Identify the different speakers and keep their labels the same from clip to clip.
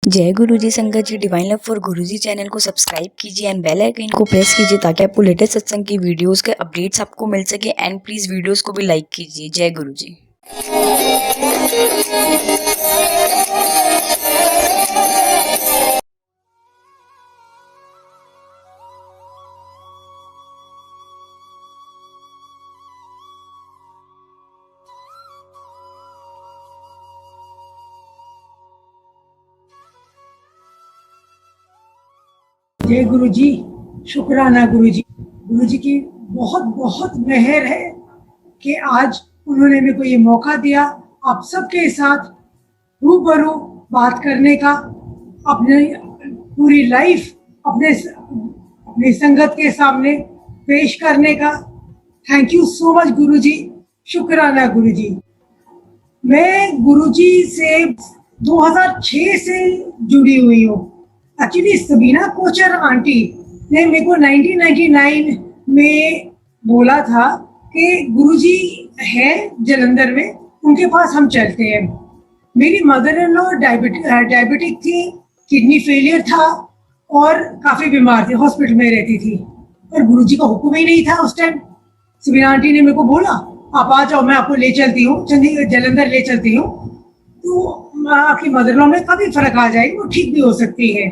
Speaker 1: जय गुरुजी संगत जी। Divine love for Guruji channel को सब्सक्राइब कीजिए एंड बेल आइकन को प्रेस कीजिए ताकि आपको लेटेस्ट सत्संग की वीडियोस के अपडेट्स आपको मिल सके। एंड प्लीज वीडियोस को भी लाइक कीजिए। जय गुरुजी।
Speaker 2: जय गुरु जी। शुक्राना गुरु जी की बहुत बहुत मेहर है कि आज उन्होंने मेरे को ये मौका दिया आप सबके साथ रूबरू बात करने का, अपने पूरी लाइफ अपने संगत के सामने पेश करने का। थैंक यू सो मच गुरु जी। शुक्राना गुरु जी। मैं गुरु जी से 2006 से जुड़ी हुई हूँ। एक्चुअली सबीना कोचर आंटी ने मेरे को 1999 में बोला था कि गुरुजी है जलंधर में, उनके पास हम चलते हैं। मेरी मदर इन लॉ डायबिटिक थी, किडनी फेलियर था और काफ़ी बीमार थी, हॉस्पिटल में रहती थी और गुरुजी का हुक्म ही नहीं था उस टाइम। सबीना आंटी ने मेरे को बोला आप आ जाओ, मैं आपको ले चलती हूँ, चंडीगढ़ जलंधर ले चलती हूँ, तो आपकी मदर इन लॉ में काफ़ी फर्क आ जाएगी, वो ठीक भी हो सकती है।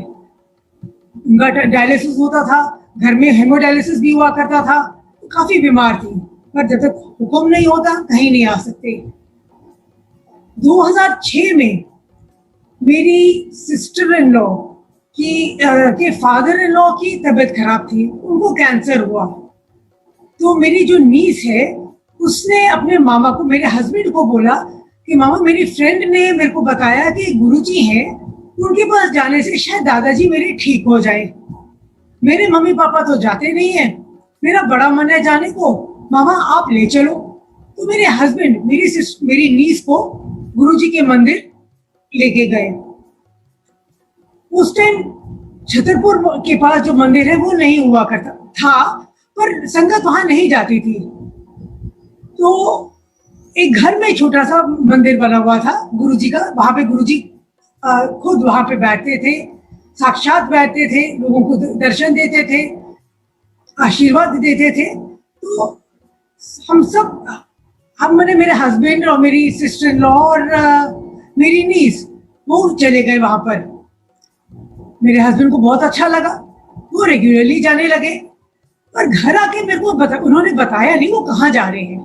Speaker 2: उनका डायलिसिस होता था, घर में हेमोडायलिसिस भी हुआ करता था, काफी बीमार थी, पर जब तक हुक्म नहीं होता कहीं नहीं आ सकते। 2006 में मेरी सिस्टर इन लॉ के फादर इन लॉ की तबीयत खराब थी, उनको कैंसर हुआ। तो मेरी जो नीस है उसने अपने मामा को, मेरे हस्बैंड को बोला कि मामा मेरी फ्रेंड ने मेरे को बताया कि गुरुजी हैं, उनके पास जाने से शायद दादाजी मेरे ठीक हो जाए। मेरे मम्मी पापा तो जाते नहीं है, मेरा बड़ा मन है जाने को, मामा आप ले चलो। तो मेरे हस्बैंड मेरी नीस को गुरुजी के मंदिर लेके गए। उस टाइम छतरपुर के पास जो मंदिर है वो नहीं हुआ करता था, पर संगत वहां नहीं जाती थी। तो एक घर में छोटा सा मंदिर बना हुआ था गुरुजी का, वहां पे गुरुजी खुद वहां पे बैठते थे, साक्षात बैठते थे, लोगों को दर्शन देते थे, आशीर्वाद देते थे। तो मैंने मेरे हस्बैंड और मेरी सिस्टर इन लॉ और मेरी नीस वो चले गए वहां पर। मेरे हस्बैंड को बहुत अच्छा लगा, वो रेगुलरली जाने लगे। पर घर आके मेरे को उन्होंने बताया नहीं वो कहाँ जा रहे हैं।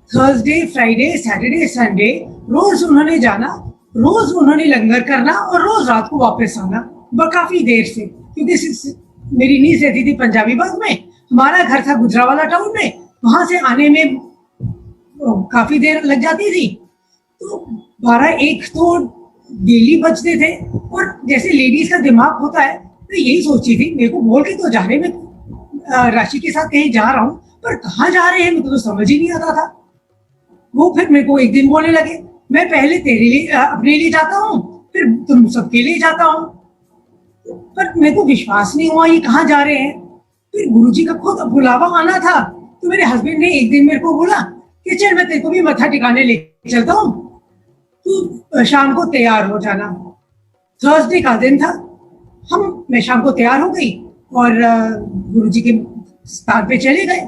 Speaker 2: थर्सडे, फ्राइडे, सैटरडे, संडे रोज उन्होंने जाना, रोज उन्होंने लंगर करना और रोज रात को वापस आना, काफी देर से, क्योंकि मेरी नीस रहती थी पंजाबी बाग में, हमारा घर था गुजरावाला टाउन में, वहां से आने में काफी देर लग जाती थी। तो 12-1 तो डेली बजते थे। और जैसे लेडीज का दिमाग होता है, तो यही सोची थी, मेरे को बोल के तो जा रहे, मैं राशि के साथ कहीं जा रहा हूँ, पर कहाँ जा रहे हैं मेरे को तो समझ ही नहीं आता था। वो फिर मेरे को एक दिन बोलने लगे मैं पहले तेरे लिए अपने लिए जाता हूँ, फिर तुम सबके लिए जाता हूँ। पर मेरे को विश्वास नहीं हुआ ये कहाँ जा रहे हैं। फिर गुरुजी का खुद बुलावा आना था, तो मेरे हस्बैंड ने एक दिन मेरे को बोला कि चल मैं तेरे को भी मत्था टिकाने ले चलता हूँ, तू शाम को तैयार हो जाना। थर्सडे का दिन था, मैं शाम को तैयार हो गई और गुरुजी के स्थान पे चले गए।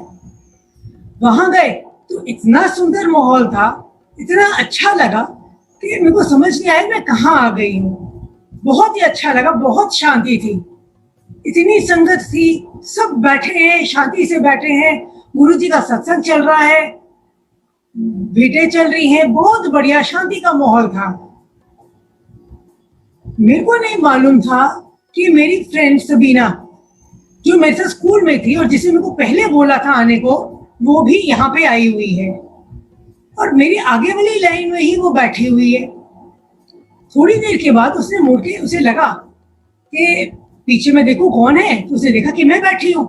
Speaker 2: वहां गए तो इतना सुंदर माहौल था, इतना अच्छा लगा कि मेरे को समझ नहीं आया मैं कहाँ आ गई हूँ। बहुत ही अच्छा लगा, बहुत शांति थी, इतनी संगत थी, सब बैठे हैं, शांति से बैठे हैं, गुरुजी का सत्संग चल रहा है, भेंटें चल रही हैं, बहुत बढ़िया शांति का माहौल था। मेरे को नहीं मालूम था कि मेरी फ्रेंड सबीना जो मेरे साथ स्कूल में थी और जिसे मेरे को पहले बोला था आने को, वो भी यहाँ पे आई हुई है और मेरी आगे वाली लाइन में ही वो बैठी हुई है। थोड़ी देर के बाद उसने मुड़ के, उसे लगा कि पीछे में देखो कौन है, तो उसे देखा कि मैं बैठी हूँ।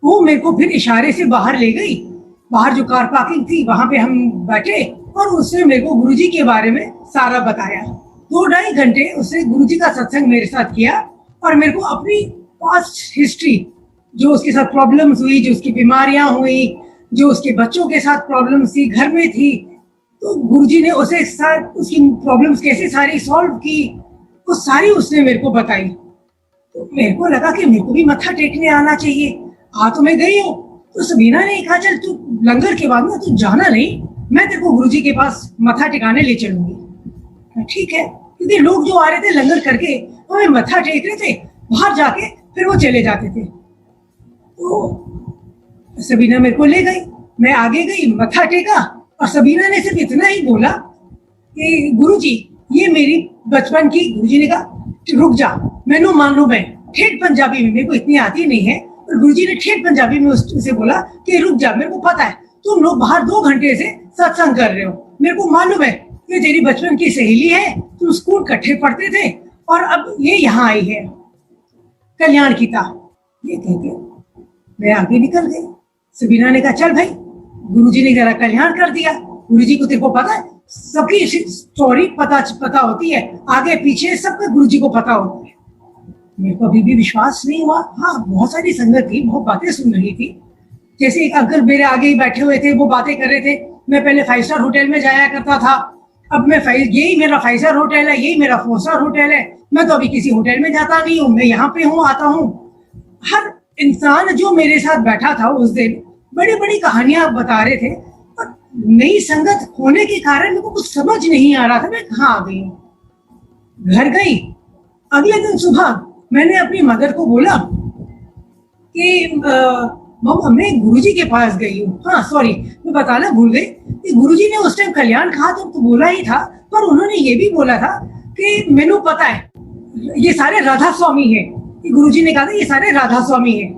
Speaker 2: वो मेरे को फिर इशारे से बाहर ले गई, बाहर जो कार पार्किंग थी वहां पे हम बैठे और उसने मेरे को गुरुजी के बारे में सारा बताया। 2-2.5 घंटे उसने गुरुजी का सत्संग मेरे साथ किया और मेरे को अपनी पास्ट हिस्ट्री, जो उसके साथ प्रॉब्लम्स हुई, जो उसकी बीमारियां हुई, जो उसके बच्चों के साथ प्रॉब्लम्स थी, घर में थी, तो गुरुजी ने उसे साथ उसकी प्रॉब्लम्स कैसे सारी सॉल्व की, वो सारी उसने मेरे को बताई। तो मेरे को लगा कि मेरे को भी मत्था टेकने आना चाहिए। आ तो मैं गई हूँ। तो सबीना ने कहा चल तू लंगर के बाद ना तू जाना नहीं, मैं तेरे को गुरुजी के पास मत्था टिकाने ले चलूंगी। ठीक है, क्योंकि लोग जो आ रहे थे लंगर करके हमें मत्था टेक रहे थे, बाहर जाके फिर वो चले जाते थे। तो सबीना मेरे को ले गई, मैं आगे गई, मत्था टेका, और सबीना ने सिर्फ इतना ही बोला कि गुरुजी ये मेरी बचपन की, गुरुजी ने कहा रुक जा, मैनू मान लो, मैं ठेठ पंजाबी में, मेरे को इतनी आती नहीं है, और गुरुजी ने ठेठ पंजाबी में उससे बोला कि रुक जा, मेरे को पता है तुम लोग बाहर 2 घंटे से सत्संग कर रहे हो, मेरे को मालूम है कि तेरी बचपन की सहेली है, तुम स्कूल इकट्ठे पढ़ते थे और अब ये यहाँ आई है कल्याण की था। ये कहते मैं आगे निकल गई। सबीना ने कहा चल भाई, गुरुजी ने जरा कल्याण कर दिया। गुरुजी को तेरे को पता है सबकी स्टोरी पता होती है, आगे पीछे सबका गुरुजी को पता होता है। मेरे को अभी भी विश्वास नहीं हुआ। हाँ, बहुत सारी संगत थी, बहुत बातें सुन रही थी। जैसे एक अंकल मेरे आगे ही बैठे हुए थे, वो बातें कर रहे थे, मैं पहले 5 स्टार होटल में जाया करता था, अब मैं यही मेरा 5 स्टार होटल है, यही मेरा 4 स्टार होटल है, मैं तो अभी किसी होटल में जाता नहीं हूँ, मैं यहाँ पे हूँ, आता हूँ। हर इंसान जो मेरे साथ बैठा था उस दिन बड़ी बड़ी कहानियां बता रहे थे, और नई संगत होने के कारण मेरे को कुछ समझ नहीं आ रहा था मैं कहाँ आ गई हूँ। घर गई, अगले दिन सुबह मैंने अपनी मदर को बोला कि मम्मा मैं गुरुजी के पास गई हूँ। हाँ सॉरी, मैं बताना भूल गई कि गुरुजी ने उस टाइम कल्याण कहा तो बोला ही था, पर उन्होंने ये भी बोला था कि मैनू पता है ये सारे राधा स्वामी हैं, कि गुरुजी ने कहा था ये सारे राधा स्वामी हैं।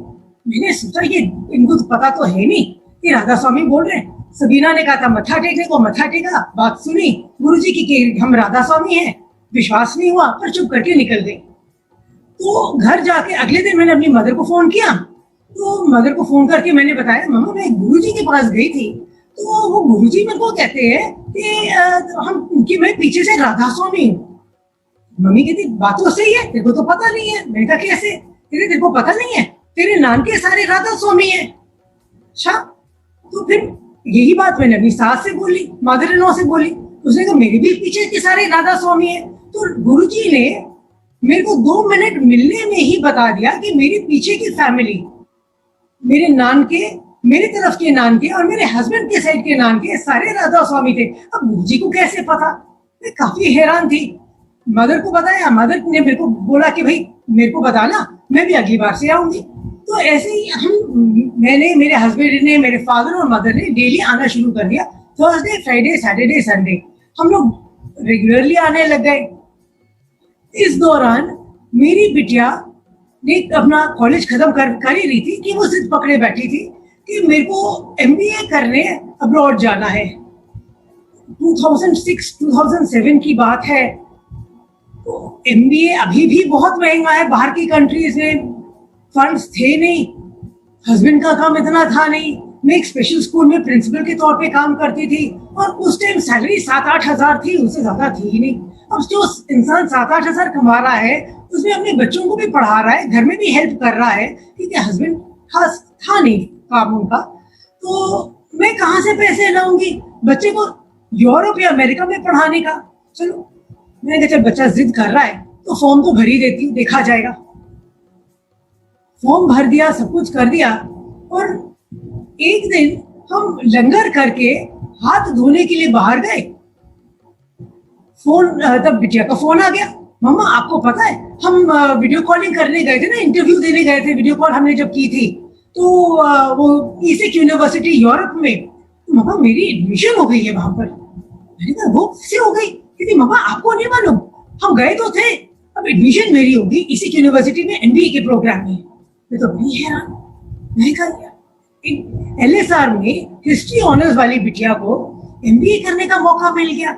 Speaker 2: मैंने सोचा ये इनको तो पता तो है नहीं कि राधा स्वामी बोल रहे हैं। सबीना ने कहा था मत्था टेकने को, मत्था टेका, बात सुनी गुरुजी की कि हम राधा स्वामी हैं, विश्वास नहीं हुआ, पर चुप करके निकल गई। तो घर जाके अगले दिन मैंने अपनी मदर को फोन किया, तो मदर को फोन करके मैंने बताया मम्मा मैं गुरुजी के पास गई थी, तो वो गुरुजी मेरे को कहते हैं कि मैं पीछे से राधा स्वामी हूँ। मम्मी कहती बात तो सही है, तेरे को तो पता नहीं है। मैंने कहा कैसे? तेरे को पता नहीं है, तेरे नान के सारे राधा स्वामी है। अच्छा, तो फिर यही बात मैंने अपनी सास से बोली, मदर इन लॉ से बोली, उसने कहा मेरे भी पीछे के सारे राधा स्वामी है। तो गुरुजी ने मेरे को 2 मिनट मिलने में ही बता दिया कि मेरे पीछे की फैमिली, मेरे नान के, मेरे तरफ के नान के और मेरे हस्बैंड के साइड के नान के सारे राधा स्वामी थे। अब गुरुजी को कैसे पता? मैं काफी हैरान थी। मदर को बताया, मदर ने मेरे को बोला कि भाई मेरे को बताना, मैं भी अगली बार से आऊंगी। तो ऐसे ही मैंने, मेरे हस्बैंड ने, मेरे फादर और मदर ने डेली आना शुरू कर दिया। थर्सडे, फ्राइडे, सैटरडे, संडे हम लोग रेगुलरली आने लग गए। इस दौरान मेरी बिटिया ने अपना कॉलेज खत्म कर ही रही थी कि वो जिद पकड़े बैठी थी कि मेरे को MBA करने अब्रॉड जाना है। 2006-2007 की बात है। तो MBA अभी भी बहुत महंगा है बाहर की कंट्रीज में, फंड्स थे नहीं, हस्बैंड का काम इतना था नहीं, मैं एक स्पेशल स्कूल में प्रिंसिपल के तौर पे काम करती थी, और उस टाइम सैलरी 7-8 हजार थी, उससे ज्यादा थी ही नहीं। अब जो इंसान 7-8 हजार कमा रहा है, उसमें अपने बच्चों को भी पढ़ा रहा है, घर में भी हेल्प कर रहा है, क्योंकि हस्बैंड खास था नहीं काम उनका, तो मैं कहाँ से पैसे लाऊंगी बच्चे को यूरोप या अमेरिका में पढ़ाने का। चलो मैंने कहा चल बच्चा जिद कर रहा है तो फॉर्म तो भर ही देती हूँ, देखा जाएगा। फॉर्म भर दिया, सब कुछ कर दिया, और एक दिन हम लंगर करके हाथ धोने के लिए बाहर गए। फोन, तब बिटिया का फोन आ गया, मम्मा आपको पता है हम वीडियो कॉलिंग करने गए थे ना, इंटरव्यू देने गए थे, वीडियो कॉल हमने जब की थी, तो वो ईसिक यूनिवर्सिटी यूरोप में, तो मम्मा मेरी एडमिशन हो गई है वहां पर। मैंने कहा वो कैसे हो गई? क्योंकि मम्मा आपको नहीं मालूम, हम गए तो थे, अब एडमिशन मेरी होगी ईसिक यूनिवर्सिटी में MBA के प्रोग्राम में। मैं तो बड़ी हैरान, मैं कहा LSR में हिस्ट्री ऑनर्स वाली बिटिया को MBA करने का मौका मिल गया।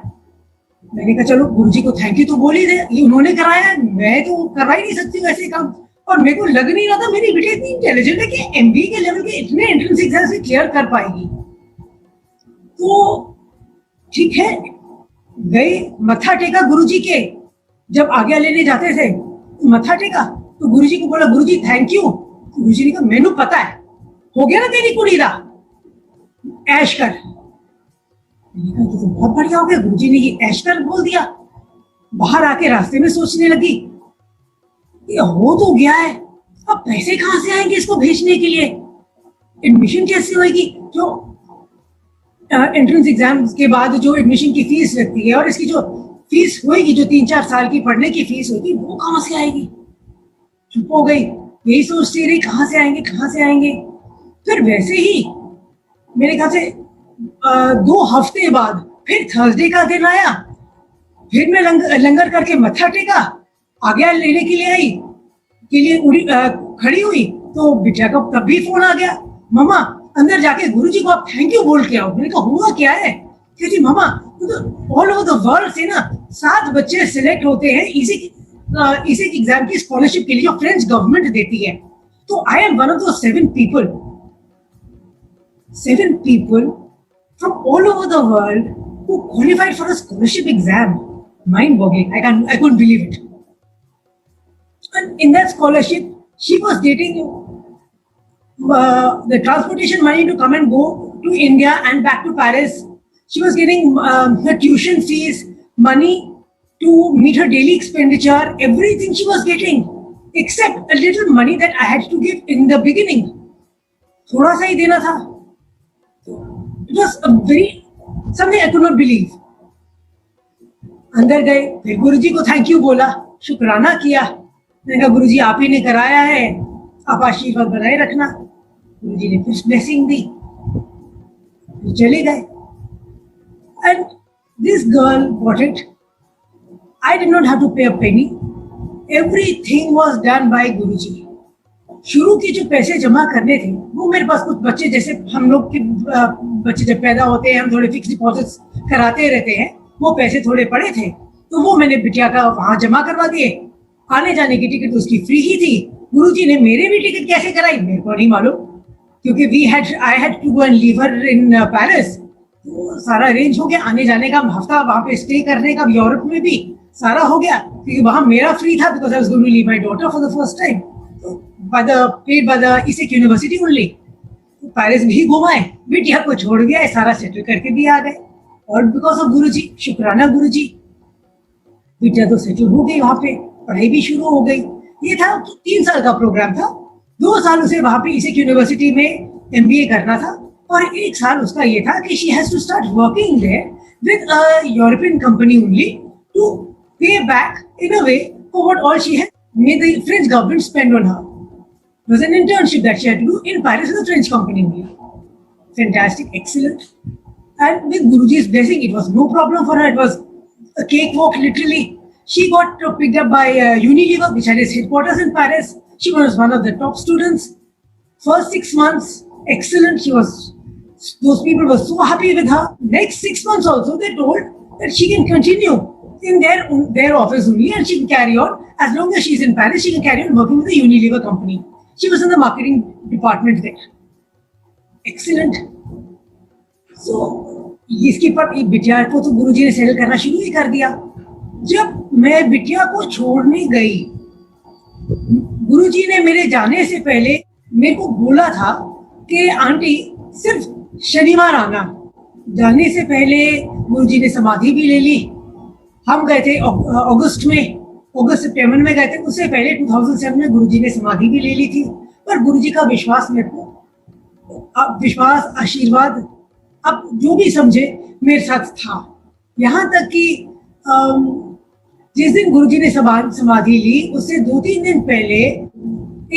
Speaker 2: मैंने कहा चलो गुरुजी को थैंक यू तो बोल ही दे, ये उन्होंने कराया, मैं तो करवा ही नहीं सकती वैसे काम। और मेरे को लग नहीं रहा था मेरी बिटिया इतनी इंटेलिजेंट है कि MBA के लेवल के इतने एंट्रेंस एग्जाम से क्लियर कर पाएगी। तो ठीक है, गए, मत्था टेका गुरुजी के, जब आज्ञा लेने जाते थे तो मत्था टेका, तो गुरुजी को बोला गुरुजी थैंक यू। तो गुरुजी ने कहा मैनू पता है, हो गया ना तेरी कुड़ी दा, ऐश कर। मैंने कहा तो बहुत बढ़िया हो गया, गुरुजी ने ये ऐश कर बोल दिया। बाहर आके रास्ते में सोचने लगी, ये हो तो गया है, अब पैसे कहाँ से आएंगे इसको भेजने के लिए, एडमिशन कैसे होगी, जो एंट्रेंस एग्जाम के बाद जो एडमिशन की फीस लगती है और इसकी जो फीस होगी, जो 3-4 साल की पढ़ने की फीस होगी, वो कहाँ से आएगी। चुप हो गई, यही सोचती रही कहाँ से आएंगे कहाँ से आएंगे। फिर वैसे ही मेरे ख्याल से 2 हफ्ते बाद फिर थर्सडे का दिन आया, फिर मैं लंगर करके मत्था टेका, आज्ञा लेने के लिए आई, के लिए खड़ी हुई, तो बिटिया का तब भी फोन आ गया, मम्मा अंदर जाके गुरुजी को आप थैंक यू बोल के आओ। मैंने कहा हुआ क्या है, कहती मम्मा तो ऑल ओवर द वर्ल्ड से ना 7 बच्चे सिलेक्ट होते हैं इसी एग्जाम की स्कॉलरशिप के लिए, जो फ्रेंच गवर्नमेंट देती है, तो आई एम वन ऑफ दो 7 people from all over the world who qualified for a scholarship exam. Mind-boggling. I couldn't believe it. And in that scholarship, she was getting the transportation money to come and go to India and back to Paris. She was getting her tuition fees, money to meet her daily expenditure, everything she was getting, except a little money that I had to give in the beginning. थोड़ा सा ही देना था. It was a very something I could not believe. अंदर गए, फिर गुरुजी को thank you बोला, शुक्राना किया। मैंने कहा गुरुजी आप ही ने कराया है, आप आशीर्वाद बनाए रखना। गुरुजी ने फिर ब्लेसिंग दी, फिर चले गए। And this girl got it. I did not have to pay a penny. Everything was done by गुरुजी। शुरू के जो पैसे जमा करने थे वो मेरे पास, कुछ बच्चे जैसे हम लोग के बच्चे जब पैदा होते हैं हम थोड़े फिक्स डिपॉजिट्स कराते रहते हैं, वो पैसे थोड़े पड़े थे, तो वो मैंने बिटिया का वहां जमा करवा दिए। आने जाने की टिकट उसकी फ्री ही थी। गुरुजी ने मेरे भी टिकट कैसे कराई मेरे को नहीं मालूम, क्योंकि I had to go and leave her in Paris. तो सारा अरेंज हो गया, आने जाने का, हफ्ता वहां पे स्टे करने का, यूरोप में भी सारा हो गया, क्योंकि वहां मेरा फ्री था, because I was going to leave my daughter for the first time paid by the ISEC university only. Paris भी घुमाए, बिटिया को छोड़ गया, सारा सेटल करके भी आ गए, और बिकॉज ऑफ गुरुजी, शुक्राना गुरुजी, बिटिया तो सेटल हो गई, वहां पे पढ़ाई भी शुरू हो गई। ये था 3 साल का प्रोग्राम था, 2 साल उसे वहां पे ISEC यूनिवर्सिटी में MBA करना था, और 1 साल उसका ये था कि she has to start working there with a European company only to pay back in a way for what all she had made the French government spend on her. It was an internship that she had to do in Paris with a French company only. Fantastic, excellent. And with Guruji's blessing, it was no problem for her. It was a cakewalk, literally. She got picked up by Unilever, which had its headquarters in Paris. She was one of the top students. First 6 months, excellent. Those people were so happy with her. Next 6 months also, they told that she can continue in their office only, and she can carry on as long as she's in Paris. She can carry on working with the Unilever company. She was in the marketing department there. Excellent. So इसके पर बिटिया को तो गुरुजी ने settle करना शुरू ही कर दिया। जब मैं बिटिया को छोड़ने गई, गुरुजी ने मेरे जाने से पहले मेरे को बोला था कि आंटी सिर्फ शनिवार आना। जाने से पहले गुरुजी ने समाधि भी ले ली। हम गए थे अगस्त सितंबर में गए थे, उससे पहले 2007 में गुरुजी ने समाधि भी ले ली थी। पर गुरुजी का विश्वास मेरे को, अब विश्वास, आशीर्वाद, अब जो भी समझे, मेरे साथ था। यहाँ तक कि जिस दिन गुरुजी ने समाधि ली, उससे 2-3 दिन पहले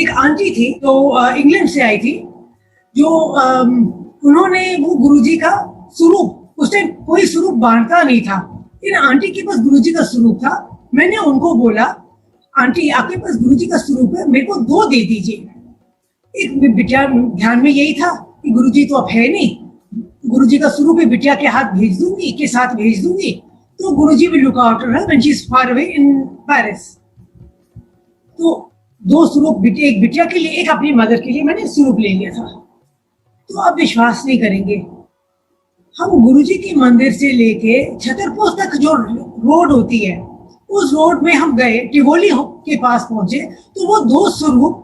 Speaker 2: एक आंटी थी तो इंग्लैंड से आई थी, जो उन्होंने वो गुरुजी का स्वरूप, उस टाइम कोई स्वरूप बांटता नहीं था, इन आंटी के पास गुरुजी का स्वरूप था। मैंने उनको बोला, आंटी आपके पास गुरुजी का स्वरूप है, मेरे को 2 दे दीजिए। एक बिटिया ध्यान में यही था कि गुरुजी तो अब है नहीं, गुरुजी का स्वरूप बिटिया के हाथ भेज दूंगी, के साथ भेज दूंगी, तो Guruji will look after her when she is far away in Paris. तो 2 स्वरूप, एक बिटिया के लिए, एक अपनी मदर के लिए मैंने स्वरूप ले लिया था। तो आप विश्वास नहीं करेंगे, हम गुरुजी के मंदिर से लेके छतरपुर तक जो रोड होती है, उस रोड में हम गए, टिवोली के पास पहुंचे, तो वो 2 स्वरूप,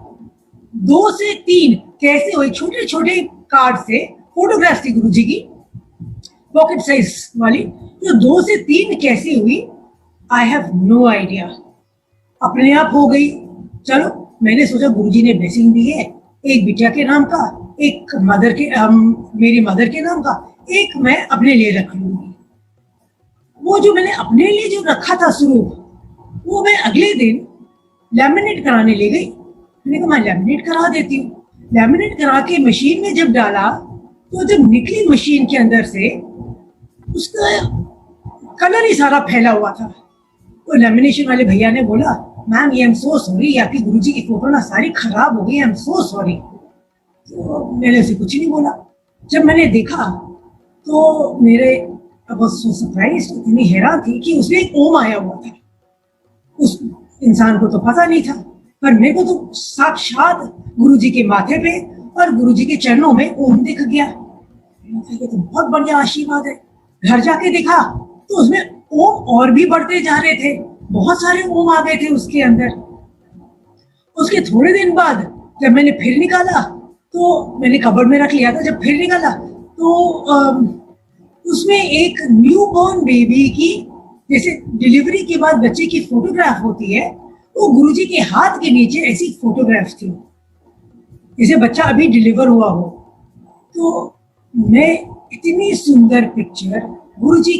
Speaker 2: 2 से 3 कैसे हुए, छोटे छोटे कार्ड से फोटोग्राफ थी गुरुजी की, पॉकेट साइज वाली, तो 2 से 3 कैसे हुई, आई हैव नो आइडिया, अपने आप हो गई। चलो, मैंने सोचा गुरुजी ने ब्लेसिंग दी है, एक बिटिया के नाम का, एक मेरी मदर के नाम का, एक मैं अपने लिए रख लूंगी। वो जो मैंने अपने लिए जो रखा था स्वरूप, वो मैं अगले दिन लैमिनेट कराने ले गई। मैंने कहा मैं लैमिनेट करा देती हूँ। लैमिनेट करा के मशीन में जब डाला, तो जब निकली मशीन के अंदर से, उसका कलर ही सारा फैला हुआ था। तो लेमिनेशन वाले भैया ने बोला, मैम ये आई एम सो सॉरी, आपकी गुरुजी की फोटो ना सारी खराब हो गई, आई एम सो सॉरी। तो मैंने उसे कुछ नहीं बोला। जब मैंने देखा तो मेरे सो सरप्राइज, इतनी हैरान थी कि उसमें एक ओम आया हुआ था। उस इंसान को तो पता नहीं था, पर मेरे को तो साक्षात गुरुजी के माथे पे और गुरुजी के चरणों में ओम दिख गया। ये तो बहुत बढ़िया आशीर्वाद है। घर जाके देखा तो उसमें ओम और भी बढ़ते जा रहे थे, बहुत सारे ओम आ गए थे उसके अंदर। उसके थोड़े दिन बाद जब मैंने फिर निकाला, तो मैंने कबर्ड में रख लिया था, जब फिर निकाला तो उसमें एक न्यू बॉर्न बेबी की, जैसे डिलीवरी के बाद बच्चे की फोटोग्राफ होती है, वो गुरुजी के हाथ के नीचे ऐसी फोटोग्राफ थी, जैसे बच्चा अभी डिलीवर हुआ हो। तो मैं इतनी सुंदर पिक्चर, गुरुजी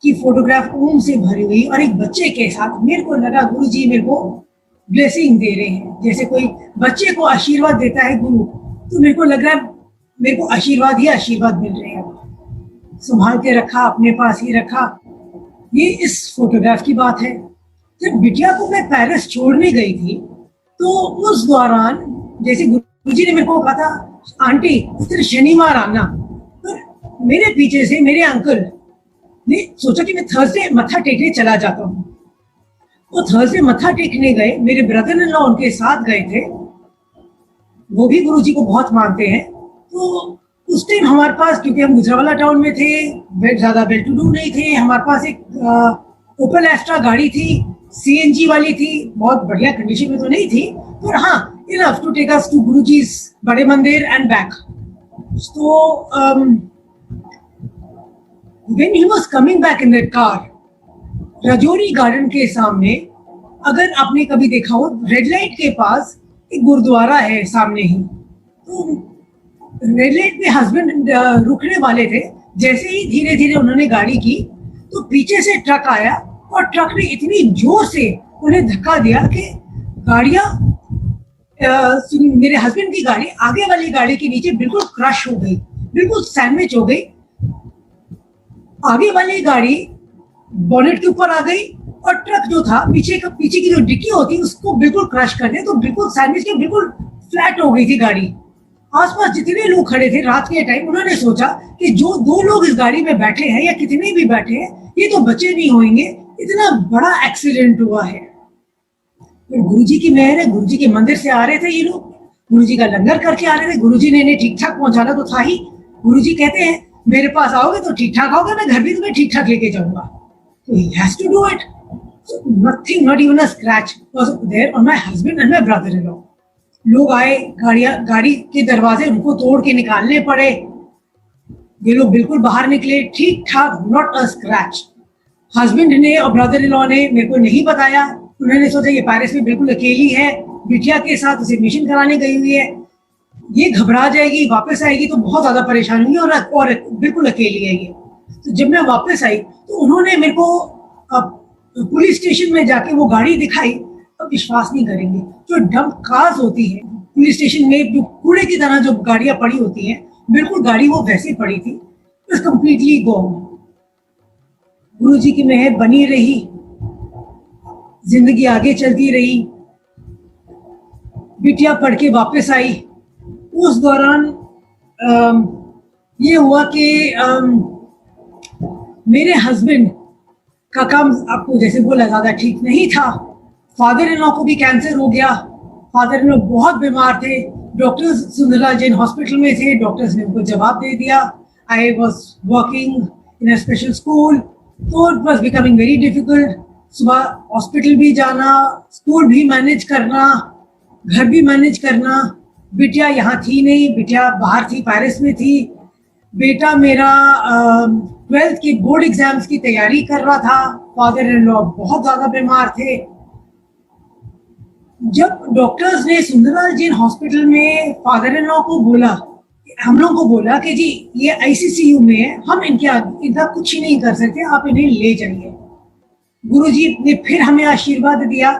Speaker 2: की फोटोग्राफ ओम से भरी हुई और एक बच्चे के साथ, मेरे को लगा गुरुजी मेरे को ब्लेसिंग दे रहे हैं, जैसे कोई बच्चे को आशीर्वाद देता है गुरु, तो मेरे को लग रहा है मेरे को आशीर्वाद ही आशीर्वाद मिल रहे हैं। संभाल के रखा, अपने पास ही रखा। ये इस फोटोग्राफ की बात है। जब बिटिया को मैं पेरिस छोड़ने गई थी, तो उस दौरान जैसे गुरुजी ने मेरे को कहा था, आंटी सिर्फ शनिवार आना, तो मेरे पीछे से मेरे अंकल ने सोचा कि मैं थर्सडे मत्था टेकने चला जाता हूँ। वो थर्सडे मत्था टेकने गए, मेरे ब्रदर इन लॉ उनके साथ गए थे, वो भी गुरुजी को बहुत मानते हैं। तो उस टाइम हमारे पास, क्योंकि हम गुजरावाला टाउन में थे, ज्यादा वेल टू डू नहीं थे, हमारे पास एक ओपन एस्ट्रा गाड़ी थी, सीएनजी वाली थी, बहुत बढ़िया कंडीशन में तो नहीं थी, पर हाँ enough to take us to गुरुजी's बड़े मंदिर एंड बैक। तो when he was coming back in that car, Rajouri garden के सामने, अगर आपने कभी देखा हो, रेड लाइट के पास एक गुरुद्वारा है सामने ही, तो रेड लाइट पे हस्बैंड रुकने वाले थे। जैसे ही धीरे धीरे उन्होंने गाड़ी की, तो पीछे से ट्रक आया और ट्रक ने इतनी जोर से उन्हें धक्का दिया कि गाड़ियां, मेरे हस्बैंड की गाड़ी आगे वाली गाड़ी के नीचे बिल्कुल क्रश हो गई, बिल्कुल सैंडविच हो गई। आगे वाली गाड़ी बॉनेट के ऊपर आ गई और ट्रक जो था पीछे की जो डिक्की होती है उसको बिल्कुल क्रश कर दिया, तो बिल्कुल सैंडविच के बिल्कुल फ्लैट हो गई थी गाड़ी। आसपास जितने लोग खड़े थे रात के टाइम, उन्होंने सोचा कि जो 2 लोग इस गाड़ी में बैठे हैं या कितने भी बैठे हैं, ये तो बचे नहीं होंगे, इतना बड़ा एक्सीडेंट हुआ है। फिर गुरुजी की मेहर है, गुरुजी के मंदिर से आ रहे थे ये लोग, गुरुजी का लंगर करके आ रहे थे, गुरुजी ने इन्हें ठीक ठाक पहुंचाना तो था ही। गुरुजी कहते हैं मेरे पास आओगे तो ठीक ठाक आओगे, मैं घर भी तुम्हें ठीक ठाक लेके जाऊंगा। तो he has to do it. So nothing, not even a scratch was there on my husband and my brother-in-law. लोग आए, गाड़ी के दरवाजे उनको तोड़ के निकालने पड़े, ये लोग बिल्कुल बाहर निकले ठीक ठाक, नॉट अ स्क्रैच। हस्बैंड ने और ब्रदर इन लॉ ने मेरे को नहीं बताया, उन्होंने सोचा ये पेरिस में बिल्कुल अकेली है, बिटिया के साथ उसे एडमिशन कराने गई हुई है, ये घबरा जाएगी, वापस आएगी तो बहुत ज्यादा परेशान होंगी, और बिल्कुल अकेली है ये। तो जब मैं वापस आई तो उन्होंने मेरे को पुलिस स्टेशन में जाके वो गाड़ी दिखाई। अब विश्वास नहीं करेंगे, जो डंप कार्स होती है पुलिस स्टेशन में, जो कूड़े की तरह जो गाड़ियां पड़ी होती हैं, बिल्कुल गाड़ी वो वैसे पड़ी थी, इट्स कंप्लीटली गॉन। गुरुजी की मेहर बनी रही, जिंदगी आगे चलती रही, बिटिया पढ़ के वापस आई। उस दौरान ये हुआ कि मेरे हस्बैंड का काम, आपको जैसे बोला, ज्यादा ठीक नहीं था। फादर इन लॉ को भी कैंसर हो गया, फादर इन लॉ बहुत बीमार थे, डॉक्टर्स सुंदरलाल जैन हॉस्पिटल में थे, डॉक्टर्स ने उनको जवाब दे दिया। I was working in a special school, तो it was becoming very difficult. सुबह हॉस्पिटल भी जाना, स्कूल भी मैनेज करना, घर भी मैनेज करना। बिटिया यहाँ थी नहीं, बिटिया बाहर थी, पेरिस में थी। बेटा मेरा 12th के बोर्ड एग्जाम्स की तैयारी कर रहा था, फादर इन लॉ बहुत ज्यादा बीमार थे। जब डॉक्टर्स ने सुंदरलाल जैन हॉस्पिटल में फादर इन लॉ को बोला, हम लोग को बोला कि जी ये आईसीसीयू में है, हम इनका कुछ ही नहीं कर सकते, आप इन्हें ले जाइए। गुरुजी ने फिर हमें आशीर्वाद दिया।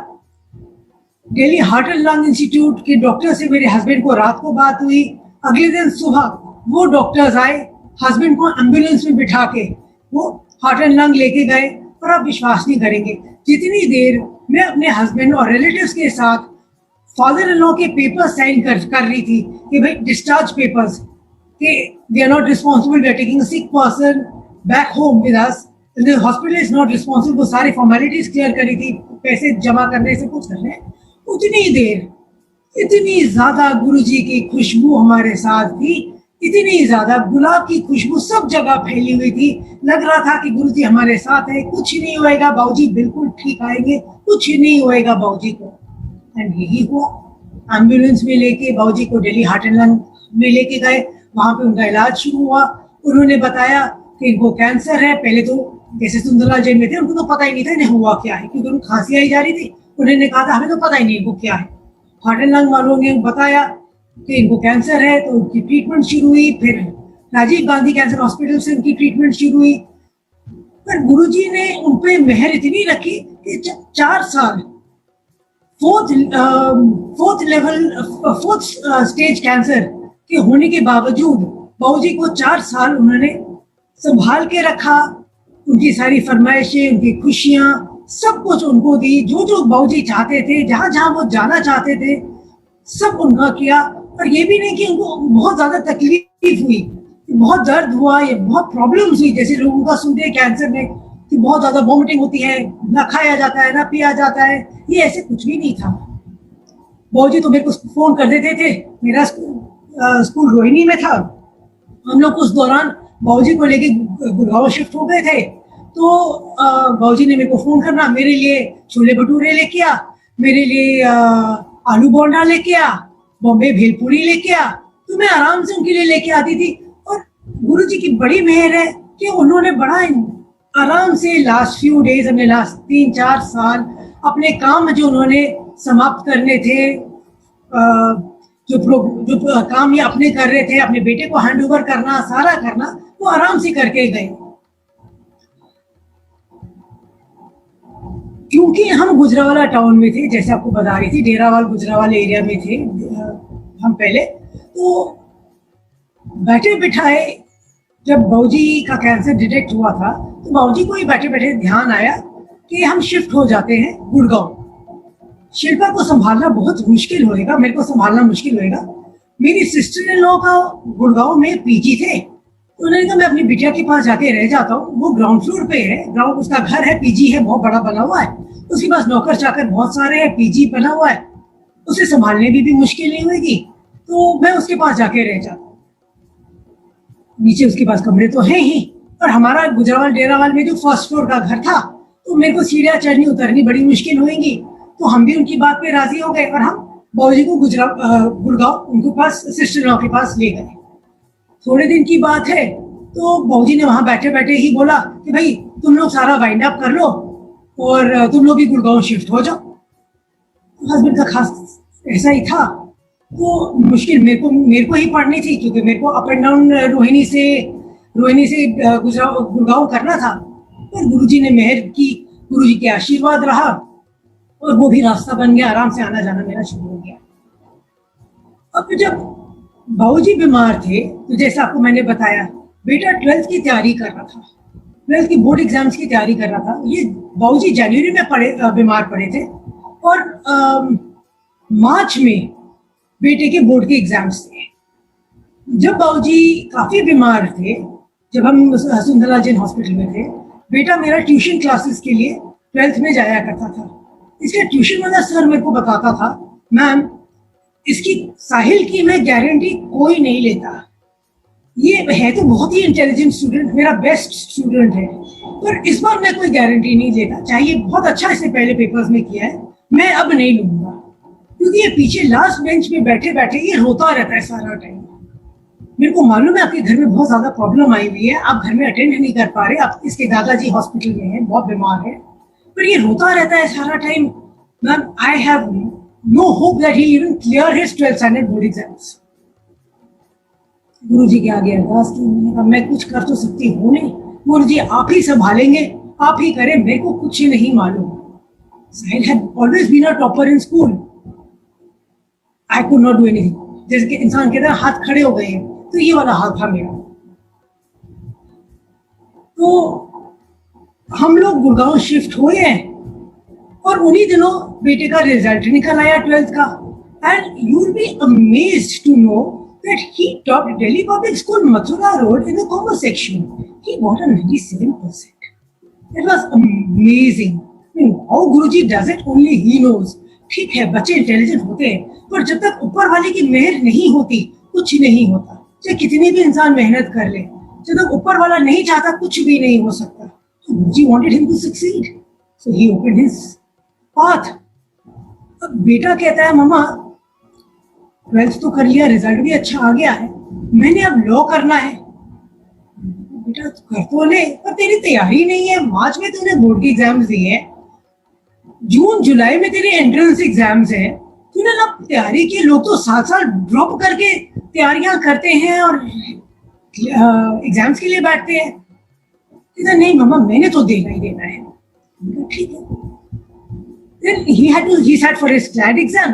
Speaker 2: Delhi heart and lung institute के डॉक्टर से मेरे हस्बैंड को रात को बात हुई। अगले दिन सुबह वो डॉक्टर्स आए, हस्बैंड को एम्बुलेंस में बिठा के वो हार्ट एंड लंग लेके गए। और आप विश्वास नहीं करेंगे, जितनी देर मैं अपने हस्बैंड और रिलेटिव्स के साथ फादर इन लॉ के पेपर साइन कर रही थी कि भाई डिस्चार्ज पेपर्स कि they are not responsible, we are taking a sick person back home with us, the hospital is not responsible, वो सारी फॉर्मेलिटीज क्लियर करी थी, पैसे जमा करने से कुछ करने, उतनी देर इतनी ज्यादा गुरुजी की खुशबू हमारे साथ थी, इतनी ज्यादा गुलाब की खुशबू सब जगह फैली हुई थी। लग रहा था कि गुरुजी हमारे साथ है, कुछ नहीं होएगा बाबूजी, बिल्कुल ठीक आएंगे, कुछ नहीं होएगा बाबूजी को। एंड यही हुआ। एम्बुलेंस में लेके बाबूजी को दिल्ली हार्ट एंड लंग में लेके गए, वहां पे उनका इलाज शुरू हुआ। उन्होंने बताया कि इनको कैंसर है। पहले तो जैसे सुंदरलाल जैन में थे, उनको तो पता ही नहीं था इन्हें हुआ क्या है, क्योंकि उनको खांसी आई जा रही थी। उन्होंने कहा था हमें तो पता ही नहीं इनको क्या है। हार्ट एंड लंग वालों ने बताया कि इनको कैंसर है, तो उनकी ट्रीटमेंट शुरू हुई। फिर राजीव गांधी कैंसर हॉस्पिटल से उनकी ट्रीटमेंट शुरू हुई। पर गुरुजी ने उन पे मेहर इतनी रखी कि 4 साल फोर्थ स्टेज कैंसर के होने के बावजूद बाबूजी को 4 साल उन्होंने संभाल के रखा। उनकी सारी फरमाइशें, उनकी खुशियां, सब कुछ उनको दी। जो जो बाबूजी चाहते थे, जहां जहां वो जाना चाहते थे, सब उनका किया। और ये भी नहीं कि उनको बहुत ज्यादा तकलीफ हुई, बहुत दर्द हुआ या बहुत प्रॉब्लम्स हुई, जैसे लोगों का सुनते हैं कैंसर में कि बहुत ज्यादा वॉमिटिंग होती है, ना खाया जाता है, ना पिया जाता है। ये ऐसे कुछ भी नहीं था। बाबूजी तो मेरे को फोन कर देते थे। मेरा स्कूल रोहिणी में था। हम लोग उस दौरान बाबूजी को लेके गुड़गांव शिफ्ट हो गए थे। तो बाबूजी ने मेरे को फोन करना, मेरे लिए छोले भटूरे लेके आ, मेरे लिए आलू बोंडा लेके आ, बॉम्बे भेलपूरी लेके आ। तो मैं आराम से उनके लिए लेके आती थी। और गुरुजी की बड़ी मेहर है कि उन्होंने बड़ा आराम से लास्ट फ्यू डेज, अपने लास्ट 3-4 साल अपने काम जो उन्होंने समाप्त करने थे, जो काम ये अपने कर रहे थे, अपने बेटे को हैंड ओवर करना, सारा करना, वो आराम से करके गए। क्योंकि हम गुजरावाला टाउन में थे, जैसे आपको बता रही थी, डेरावाल गुजरावाल एरिया में थे हम पहले। तो बैठे बिठाए जब बाबूजी का कैंसर डिटेक्ट हुआ था, तो बाबूजी को ही बैठे बैठे ध्यान आया कि हम शिफ्ट हो जाते हैं गुड़गांव। शिल्पा को संभालना बहुत मुश्किल होएगा, मेरे को संभालना मुश्किल होएगा। मेरी सिस्टर इन लॉ का गुड़गांव में पीजी थे। तो उन्होंने कहा मैं अपनी बिटिया के पास जाके रह जाता हूँ। वो ग्राउंड फ्लोर पे है, ग्राउंड उसका घर है, पीजी है, बहुत बड़ा बना हुआ है। उसके पास नौकर चाकर बहुत सारे हैं, पीजी बना हुआ है, उसे संभालने भी मुश्किल नहीं होगी। तो मैं उसके पास जाके रह जाता हूँ। नीचे उसके पास कमरे तो है ही, और हमारा गुजरावाल डेरावाल में जो फर्स्ट फ्लोर का घर था, तो मेरे को सीढ़ियाँ चढ़नी उतरनी बड़ी मुश्किल होगी। तो हम भी उनकी बात पे राजी हो गए और हम बाबूजी को गुड़गांव उनके पास सिस्टर इन लॉ के पास ले गए। थोड़े दिन की बात है, तो बाबूजी ने वहां बैठे बैठे ही बोला कि भाई तुम लोग सारा वाइंड अप कर लो और तुम लोग भी गुड़गांव शिफ्ट हो जाओ। हस्बैंड का खास ऐसा ही था। तो मुश्किल मेरे को ही पड़नी थी, क्योंकि मेरे को अप एंड डाउन रोहिणी से गुड़गांव करना था। पर गुरुजी ने मेहर की, गुरुजी के आशीर्वाद रहा और वो भी रास्ता बन गया। आराम से आना जाना मेरा शुरू हो गया। अब जब बाबूजी बीमार थे, तो जैसा आपको मैंने बताया, बेटा 12th की तैयारी कर रहा था, 12th की बोर्ड एग्जाम्स की तैयारी कर रहा था। ये बाबूजी जनवरी में बीमार पड़े थे और मार्च में बेटे के बोर्ड के एग्जाम्स थे। जब बाबूजी काफी बीमार थे, जब हम सुंदरलाल जैन हॉस्पिटल में थे, बेटा मेरा ट्यूशन क्लासेस के लिए 12th में जाया करता था। इसका ट्यूशन वाला सर मेरे को बताता था, मैम इसकी साहिल की मैं गारंटी कोई नहीं लेता, ये है तो बहुत ही इंटेलिजेंट स्टूडेंट, मेरा बेस्ट स्टूडेंट है, पर इस बार मैं कोई गारंटी नहीं लेता। चाहिए बहुत अच्छा इससे पहले पेपर्स में किया है, मैं अब नहीं लूंगा। क्योंकि ये पीछे लास्ट बेंच में बैठे बैठे ये रोता रहता है सारा टाइम। मेरे को मालूम है आपके घर में बहुत ज्यादा प्रॉब्लम आई हुई है, आप घर में अटेंड नहीं कर पा रहे, आप इसके दादाजी हॉस्पिटल में हैं, बहुत बीमार है, पर ये रोता रहता है सारा time. Ma'am I have no hope that he even clear his 12th standard board exams. Guruji के आगे अरदास की, मैंने कहा मैं कुछ कर तो सकती हूँ नहीं, गुरुजी आप ही संभालेंगे, आप ही करें, मेरे को कुछ ही नहीं मालूम। Sahil had always been a topper in school, I could not do anything. जैसे कि इंसान कहता है हाथ खड़े हो गए हैं, तो ये वाला हाल था मेरा। तो हम लोग गुड़गांव शिफ्ट हुए हैं और उन्हीं दिनों बेटे का रिजल्ट निकल आया 12th का, and you will be amazed to know that he topped Delhi public school Mathura road in the commerce section. He got a 97%. It was amazing. How Guruji does it only he knows. ठीक है बच्चे intelligent होते हैं, पर जब तक ऊपर वाले की मेहर नहीं होती कुछ नहीं होता। चाहे कितनी भी इंसान मेहनत कर ले, जब तक ऊपर वाला नहीं चाहता कुछ भी नहीं हो सकता। So Guruji wanted him to succeed, so he opened his path. अब बेटा कहता है मामा 12th तो कर लिया, रिजल्ट भी अच्छा आ गया है, मैंने अब लॉ करना है। बेटा कर तो ले, पर तेरी तैयारी नहीं है। मार्च में तूने बोर्ड के एग्जाम्स दिए हैं, जून जुलाई में तेरे एंट्रेंस एग्जाम्स हैं, तूने ना तैयारी की। लोग तो साल ड्रॉप करके तैयारियां करते हैं और एग्जाम्स के लिए बैठते हैं। इधर नहीं मामा मैंने तो देना ही देना है। ठीक है। Then he sat for his CLAT exam,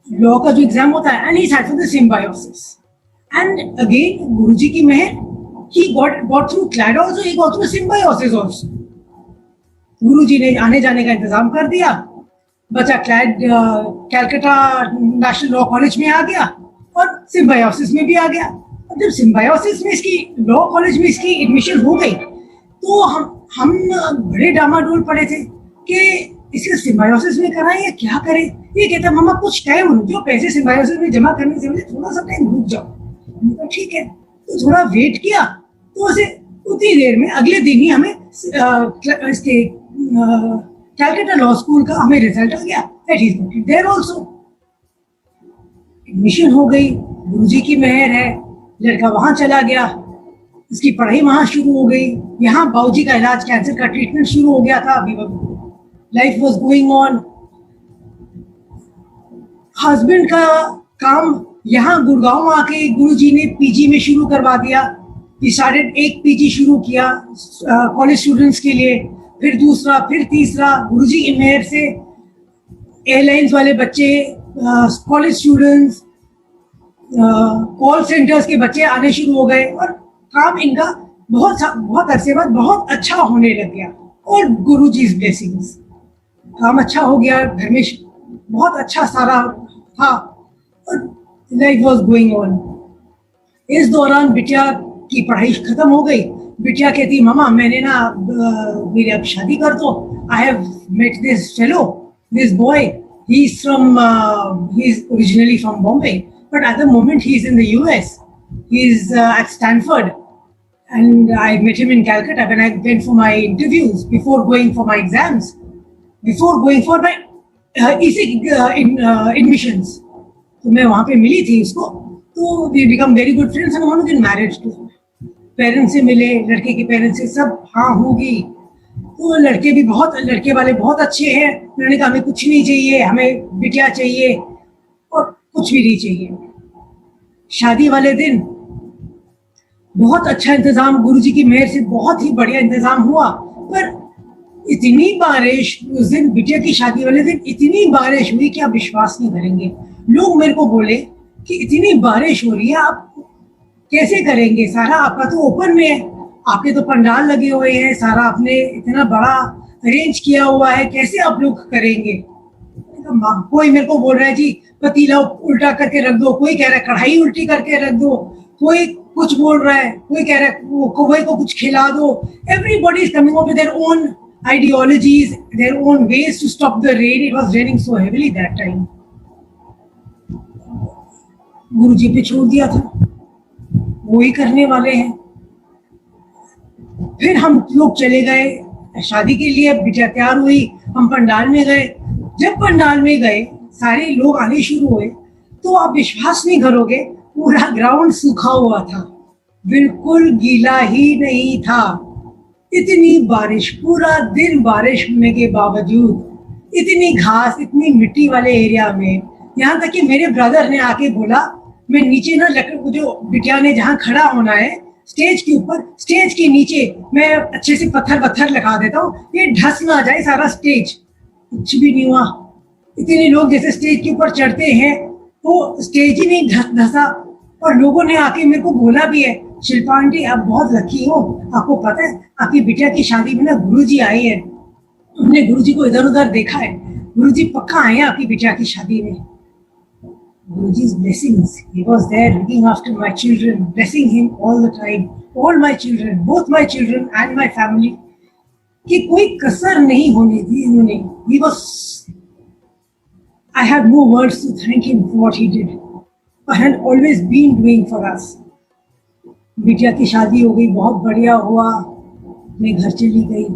Speaker 2: law का जो एग्जाम होता है, and he sat for the symbiosis. And again गुरुजी की मेहर, he got through CLAT also, he got through symbiosis also. गुरुजी ने आने जाने का इंतजाम कर दिया, बच्चा कैलकाटा नेशनल लॉ कॉलेज में आ गया और सिम्बायोसिस में भी आ गया। और जब सिम्बायोसिस में इसकी लॉ कॉलेज में इसकी एडमिशन हो गई, तो हम बड़े डामाडोल पड़े थे कि इसे सिम्बायोसिस में कराएं या क्या करें। ये कहता मामा कुछ टाइम रुक जाओ, पैसे सिम्बायोसिस में जमा करने से पहले थोड़ा सा टाइम रुक जाओ। मैंने कहा ठीक है। तो थोड़ा वेट किया, तो उसे उतनी देर में अगले दिन ही हमें इसके कैलकाटा लॉ स्कूल का हमें रिजल्ट आ गया। That is not there also. Admission हो गई, गुरुजी की मेहर है, लड़का वहां चला गया, उसकी पढ़ाई वहां शुरू हो गई। यहाँ बाबूजी का इलाज, कैंसर का ट्रीटमेंट शुरू हो गया था। अभी life was going on. Husband का काम यहाँ गुड़गांव आके गुरुजी ने पीजी में शुरू करवा दिया। एक पीजी शुरू किया कॉलेज स्टूडेंट्स के लिए, फिर दूसरा, फिर तीसरा। गुरुजी की मेहर से एयरलाइंस वाले बच्चे, कॉलेज स्टूडेंट्स, कॉल सेंटर्स के बच्चे आने शुरू हो गए और काम इनका बहुत अरसे बाद बहुत अच्छा होने लग गया। और गुरुजी's ब्लेसिंग्स, काम अच्छा हो गया, घर में बहुत अच्छा सारा था और लाइफ वाज गोइंग ऑन। इस दौरान बिटिया की पढ़ाई खत्म हो गई। बिटिया कहती मामा मैंने ना मेरी अब शादी कर दो। I have met this fellow, this boy, he is originally from Bombay, but at the moment he is in the US. He is at Stanford, and I met him in Calcutta when I went for my interviews, before going for my exams, before going for my admissions. तो मैं वहाँ पे मिली थी उसको, तो we become very good friends and want to get married to. Parents से मिले, लड़के के पेरेंट्स से सब हाँ होगी। तो लड़के वाले बहुत अच्छे हैं। उन्होंने कहा हमें कुछ नहीं चाहिए, हमें बिटिया चाहिए और कुछ भी नहीं चाहिए। शादी वाले दिन बहुत अच्छा इंतजाम, गुरुजी की मेहर से बहुत ही बढ़िया इंतजाम हुआ। पर इतनी बारिश उस दिन, बिटिया की शादी वाले दिन इतनी बारिश हुई कि आप विश्वास नहीं करेंगे। लोग मेरे को बोले कि इतनी बारिश हो रही है, आप कैसे करेंगे, सारा आपका तो ओपन में है, आपके तो पंडाल लगे हुए हैं, सारा आपने इतना बड़ा अरेंज किया हुआ है, कैसे आप लोग करेंगे। कोई मेरे को बोल रहा है जी पतीला उल्टा करके रख दो, कोई कह रहा है कढ़ाई उल्टी करके रख दो, कोई कुछ बोल रहा है, कोई कह रहा है कौवे को कुछ खिला दो। Everybody is coming up with their own ideologies, their own ways to stop the rain. It was raining so heavily that time. गुरुजी पे छोड़ दिया था, वो ही करने वाले हैं। फिर हम लोग चले गए शादी के लिए, बिटिया तैयार हुई, हम पंडाल में गए। जब पंडाल में गए, सारे लोग आने शुरू हुए, तो आप विश्वास नहीं करोगे, पूरा ग्राउंड सूखा हुआ था, बिल्कुल गीला ही नहीं था। इतनी बारिश, पूरा दिन बारिश होने के बावजूद, इतनी घास, इतनी मिट्टी वाले एरिया में, यहाँ तक कि मेरे ब्रदर ने आके बोला, मैं नीचे ना लकड़, जो बिटिया ने जहाँ खड़ा होना है स्टेज के ऊपर, स्टेज के नीचे मैं अच्छे से पत्थर वत्थर लगा देता हूँ, ये ढस ना जाए सारा स्टेज। कुछ भी नहीं हुआ। इतने लोग जैसे स्टेज के ऊपर चढ़ते हैं, वो स्टेज ही नहीं धसा। और लोगों ने आके मेरे को बोला भी है, शिल्पा आंटी आप बहुत लकी हो, आपको पता है आपकी बिटिया की शादी में ना गुरुजी आए हैं, हमने गुरुजी को इधर उधर देखा है, गुरुजी पक्का आए हैं आपकी बिटिया की शादी में। Guruji's blessings. He was there looking after my children, blessing him all the time. All my children, both my children and my family. कि कोई कसर नहीं होने दी इन्होंने। He was. I have no words to thank him for what he did. But had always been doing for us. बिटिया की शादी हो गई, बहुत बढ़िया हुआ, मैं घर चली गई।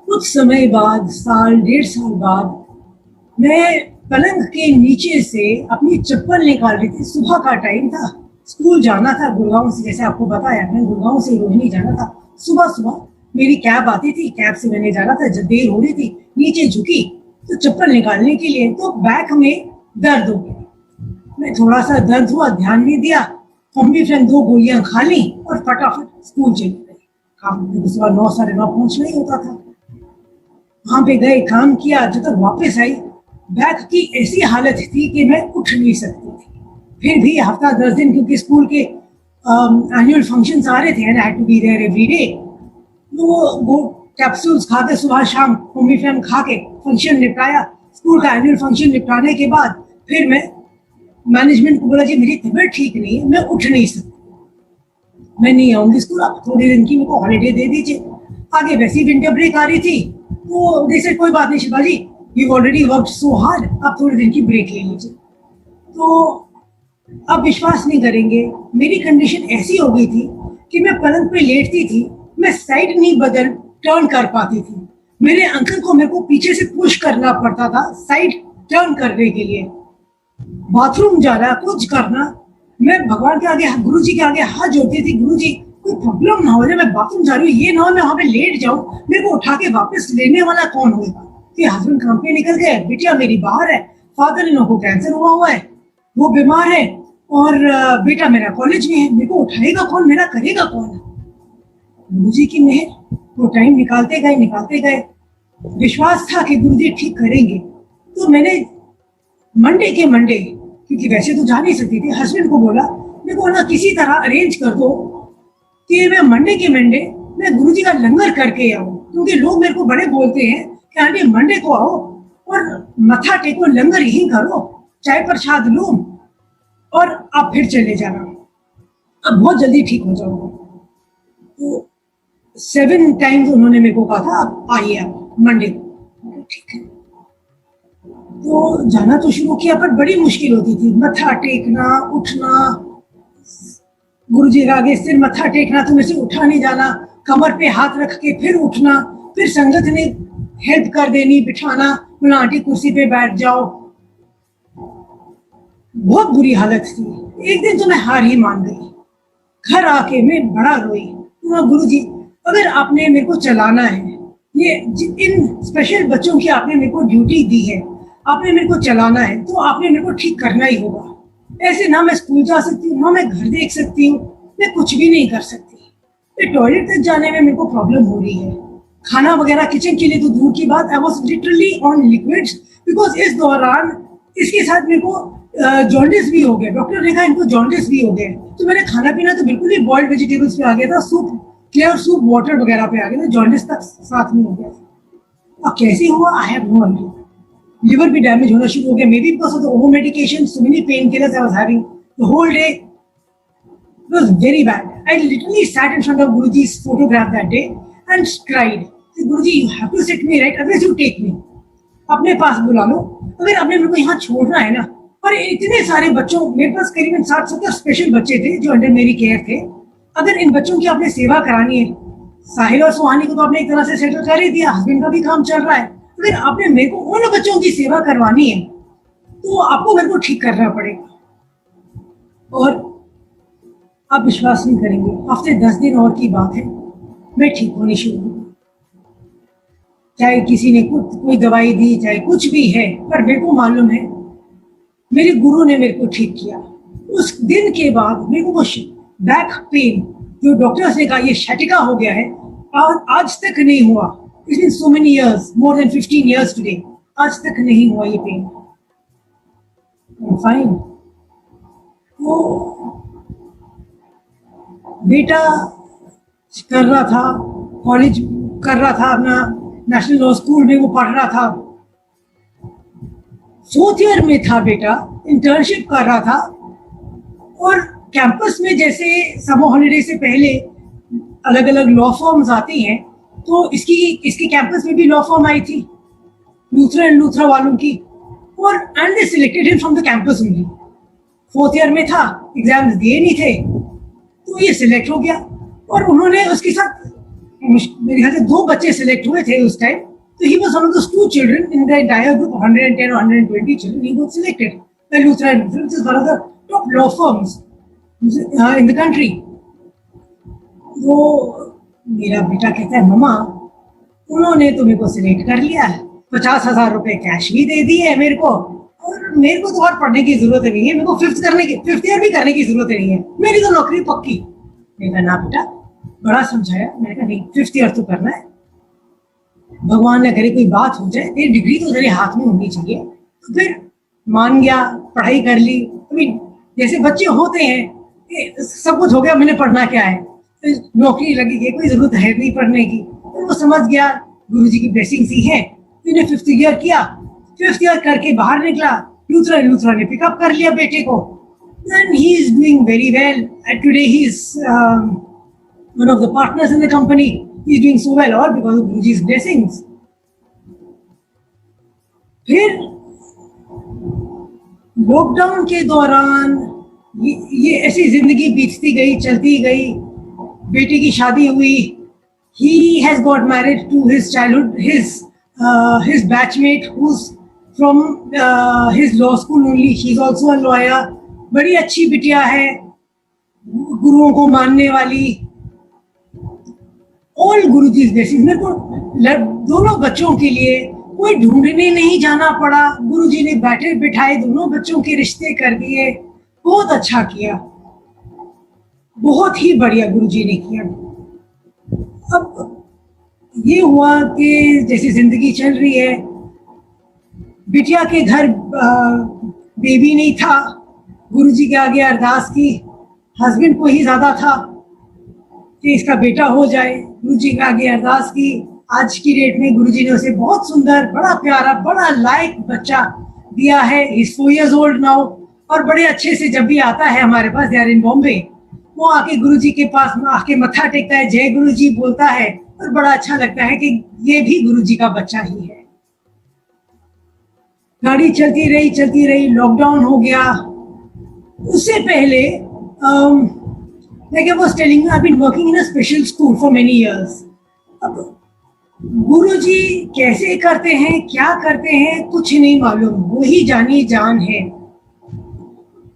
Speaker 2: कुछ समय बाद, साल डेढ़ साल बाद, मैं पलंग के नीचे से अपनी चप्पल निकाल रही थी। सुबह का टाइम था, स्कूल जाना था गुड़गांव से, जैसे आपको बताया मैं गुड़गांव से रोहिणी जाना था। सुबह सुबह मेरी कैब आती थी, कैब से मैंने जाना था, जब देर हो रही थी नीचे झुकी तो चप्पल निकालने के लिए, तो बैक में दर्द हो गया। मैं थोड़ा सा दर्द हुआ, ध्यान नहीं दिया, मम्मी फ्रेंड 2 गोलियां खा ली और फटाफट स्कूल चली गई। काम सुबह 9 साढ़े 9 पहुंचना ही होता था। वहां पे गए, काम किया, जब तक वापस आई बैक की ऐसी हालत थी कि मैं उठ नहीं सकती थी। फिर भी हफ्ता 10 दिन, क्योंकि स्कूल के एनुअल फंक्शंस आ रहे थे and I had to be there every day, तो वो कैप्सूल्स खा के सुबह शाम मम्मी फ्रेंड खा के फंक्शन निपटाया। स्कूल का एनुअल फंक्शन निपटाने के बाद फिर मैं मैनेजमेंट को बोला जी मेरी तबीयत ठीक नहीं है, मैं उठ नहीं सकती, मैं नहीं आऊंगी स्कूल, आप थोड़े दिन की मेरे को हॉलीडे दे दीजिए। आगे वैसी विंटर ब्रेक आ रही थी, तो जैसे कोई बात नहीं शिल्पा जी, You've already worked so hard, आप थोड़े दिन की ब्रेक ले लीजिए। तो आप विश्वास नहीं करेंगे, मेरी कंडीशन ऐसी हो गई थी कि मैं पलंग पे लेटती थी, मैं साइड नहीं बदल टर्न कर पाती थी। मेरे अंकल को मेरे को पीछे से पुश करना पड़ता था साइड टर्न करने के लिए। बाथरूम जाना, कुछ करना, मैं भगवान के आगे, गुरु जी के आगे हाथ जोड़ती थी, गुरु जी कोई प्रॉब्लम ना हो जाए, मैं बाथरूम जा रही हूँ, ये ना हो मैं वहां पे लेट जाऊं, मेरे को उठा के वापस लेने वाला कौन होगा। कि हस्बैंड काम पे निकल गए, बिटिया मेरी बाहर है, फादर इन को कैंसर हुआ है, वो बीमार है, और बेटा मेरा कॉलेज में है, मेरे को उठाएगा कौन, मेरा करेगा कौन। गुरुजी की मेहर, वो टाइम निकालते गए। विश्वास था कि गुरुजी ठीक करेंगे। तो मैंने मंडे के मंडे, क्योंकि वैसे तो जा नहीं सकती थी, हस्बैंड को बोला मेरे को ना किसी तरह अरेंज कर दो कि मैं मंडे के मंडे मैं गुरुजी का लंगर करके आऊँ, क्योंकि लोग मेरे को बड़े बोलते हैं कि आंटी मंडे को आओ और मथा टेको, लंगर यहीं करो, चाय प्रसाद लो और आप फिर चले जाना, अब बहुत जल्दी ठीक हो जाऊंगा। तो 7 टाइम्स उन्होंने मेरे को कहा था आप आइए आप मंडे को, ठीक है। तो जाना तो शुरू किया, पर बड़ी मुश्किल होती थी, मथा टेकना, उठना, गुरुजी के आगे सिर मथा टेकना तो मेरे से उठा नहीं जाना, कमर पे हाथ रख के फिर उठना, फिर संगत ने हेल्प कर देनी, बिठाना, बोला आंटी कुर्सी पे बैठ जाओ। बहुत बुरी हालत थी। एक दिन तो मैं हार ही मान गई। घर आके मैं बड़ा रोई, तो गुरुजी अगर आपने मेरे को चलाना है, ये इन स्पेशल बच्चों की आपने मेरे को ड्यूटी दी है, आपने मेरे को चलाना है, तो आपने मेरे को ठीक करना ही होगा। ऐसे ना मैं स्कूल जा सकती हूँ, ना मैं घर देख सकती हूँ, मैं कुछ भी नहीं कर सकती। टॉयलेट तक जाने में मेरे को प्रॉब्लम हो रही है, खाना वगैरह किचन के लिए तो दूर की बात। I was literally on liquids, because इस दौरान इसके साथ मेरे को जॉन्डिस भी हो गया। डॉक्टर ने कहा इनको जॉन्डिस भी हो गया, तो मेरा खाना पीना तो बिल्कुल ही बॉइल्ड वेजिटेबल्स पे आ गया था, सूप, क्लियर सूप, वाटर वगैरह पे आ गया था, जॉन्डिस तक साथ में हो गया था। अब कैसे हुआ I have no idea. Liver भी डैमेज होना शुरू हो गया, may be because of the over medication, so many pain killers I was having the whole day. It was very bad. I literally sat in front of Guruji's photograph that day and cried. Guruji, you have to set me right, otherwise you take me. अपने पास बुला लो, अगर आपने मेरे को यहाँ छोड़ना है ना। और इतने सारे बच्चों, मेरे पास करीबन 60-70 स्पेशल बच्चे थे जो अंडर मेरी केयर थे। अगर इन बच्चों की आपने सेवा करानी है, साहिल और सुहानी को तो आपने एक तरह से सेटल कर ही दिया, हस्बैंड का भी काम चल रहा है, अगर आपने मेरे को उन बच्चों की सेवा करवानी है तो आपको मेरे को ठीक करना पड़ेगा। और आप विश्वास नहीं करेंगे, हफ्ते 10 दिन और की बात है, मैं ठीक होनी शुरू हुई। चाहे किसी ने कोई दवाई दी, चाहे कुछ भी है, पर मेरे को मालूम है मेरे गुरु ने मेरे को ठीक किया। उस दिन के बाद मेरे को वो बैक पेन जो डॉक्टर्स ने कहा ये शैटिका हो गया है, और आज तक नहीं हुआ। It's been so many years, more than 15 years today, आज तक नहीं हुआ ये पेन। फाइन। वो बेटा कर रहा था, कॉलेज कर रहा था, अपना नेशनल लॉ स्कूल में वो पढ़ रहा था, 4th ईयर में था बेटा, इंटर्नशिप कर रहा था। और कैंपस में जैसे समर हॉलिडे से पहले अलग अलग लॉ फॉर्म्स आती हैं, तो इसकी कैंपस में भी लॉ फॉर्म आई थी लूथरा एंड लूथरा वालों की, और and they selected him from the campus only. 4th year में था, एग्जाम्स दिए नहीं थे, तो ये सिलेक्ट हो गया। और उन्होंने उसके साथ मेरे ख्याल से 2 बच्चे सिलेक्ट हुए थे उस टाइम, तो he was one of those 2 children in the entire group of 110 or 120 children, he was selected by Luthra and Luthra, which is one of the top law firms in the country. वो मेरा बेटा कहता है, मम्मा उन्होंने तो मेरे को सिलेक्ट कर लिया है, 50,000 रुपए कैश भी दे दिए मेरे को, और मेरे को तो और पढ़ने की जरूरत नहीं है, मेरे को 5th ईयर भी करने की जरूरत नहीं है, मेरी तो नौकरी पक्की। मैंने कहा ना बेटा, बड़ा समझाया, मैंने कहा नहीं 5th ईयर तो करना है, भगवान न करे कोई बात हो जाए, तेरी डिग्री तो तेरे हाथ में होनी चाहिए। तो फिर मान गया, पढ़ाई कर ली। अभी जैसे बच्चे होते हैं, सब कुछ हो गया, मैंने पढ़ना क्या है, नौकरी लगी है, कोई जरूरत है नहीं पढ़ने की। तो वो समझ गया गुरुजी की ब्लेसिंग ही है, मैंने 5th ईयर किया, 5th ईयर करके बाहर निकला, लूथरा ने पिकअप कर लिया बेटे को, and he is doing very well, and today he is one of the partners in the company. He is doing so well, all because of Guruji's blessings. फिर लॉकडाउन के दौरान ये ऐसी जिंदगी बीतती गई, चलती गई, बेटे की शादी हुई, he has got married to his childhood, his batchmate who's from his law school only. She's also a lawyer. बड़ी अच्छी बिटिया है, गुरुओं को मानने वाली, ऑल गुरुजी's blessings। मेरे को दोनों बच्चों के लिए कोई ढूंढने नहीं जाना पड़ा, गुरुजी ने बैठे बिठाए दोनों बच्चों के रिश्ते कर दिए, बहुत अच्छा किया, बहुत ही बढ़िया गुरुजी ने किया। अब ये हुआ कि जैसे जिंदगी चल रही है, बिटिया के घर बेबी नहीं था, गुरुजी के आगे अरदास की, हस्बैंड को ही ज्यादा था कि इसका बेटा हो जाए, गुरुजी के आगे अरदास की। आज की डेट में गुरुजी ने उसे बहुत सुंदर, बड़ा प्यारा, बड़ा लायक बच्चा दिया है। He is 4 years old now, और बड़े अच्छे से जब भी आता है हमारे पास, दे आर इन बॉम्बे, वो आके गुरुजी के पास आके मत्था टेकता है, जय गुरुजी बोलता है, और बड़ा अच्छा लगता है कि ये भी गुरुजी का बच्चा ही है। गाड़ी चलती रही, लॉकडाउन हो गया। उससे पहले like I was telling you, I've been working in a special school for many years. अब गुरुजी कैसे करते हैं, क्या करते हैं, कुछ नहीं मालूम, वही जानी जान है।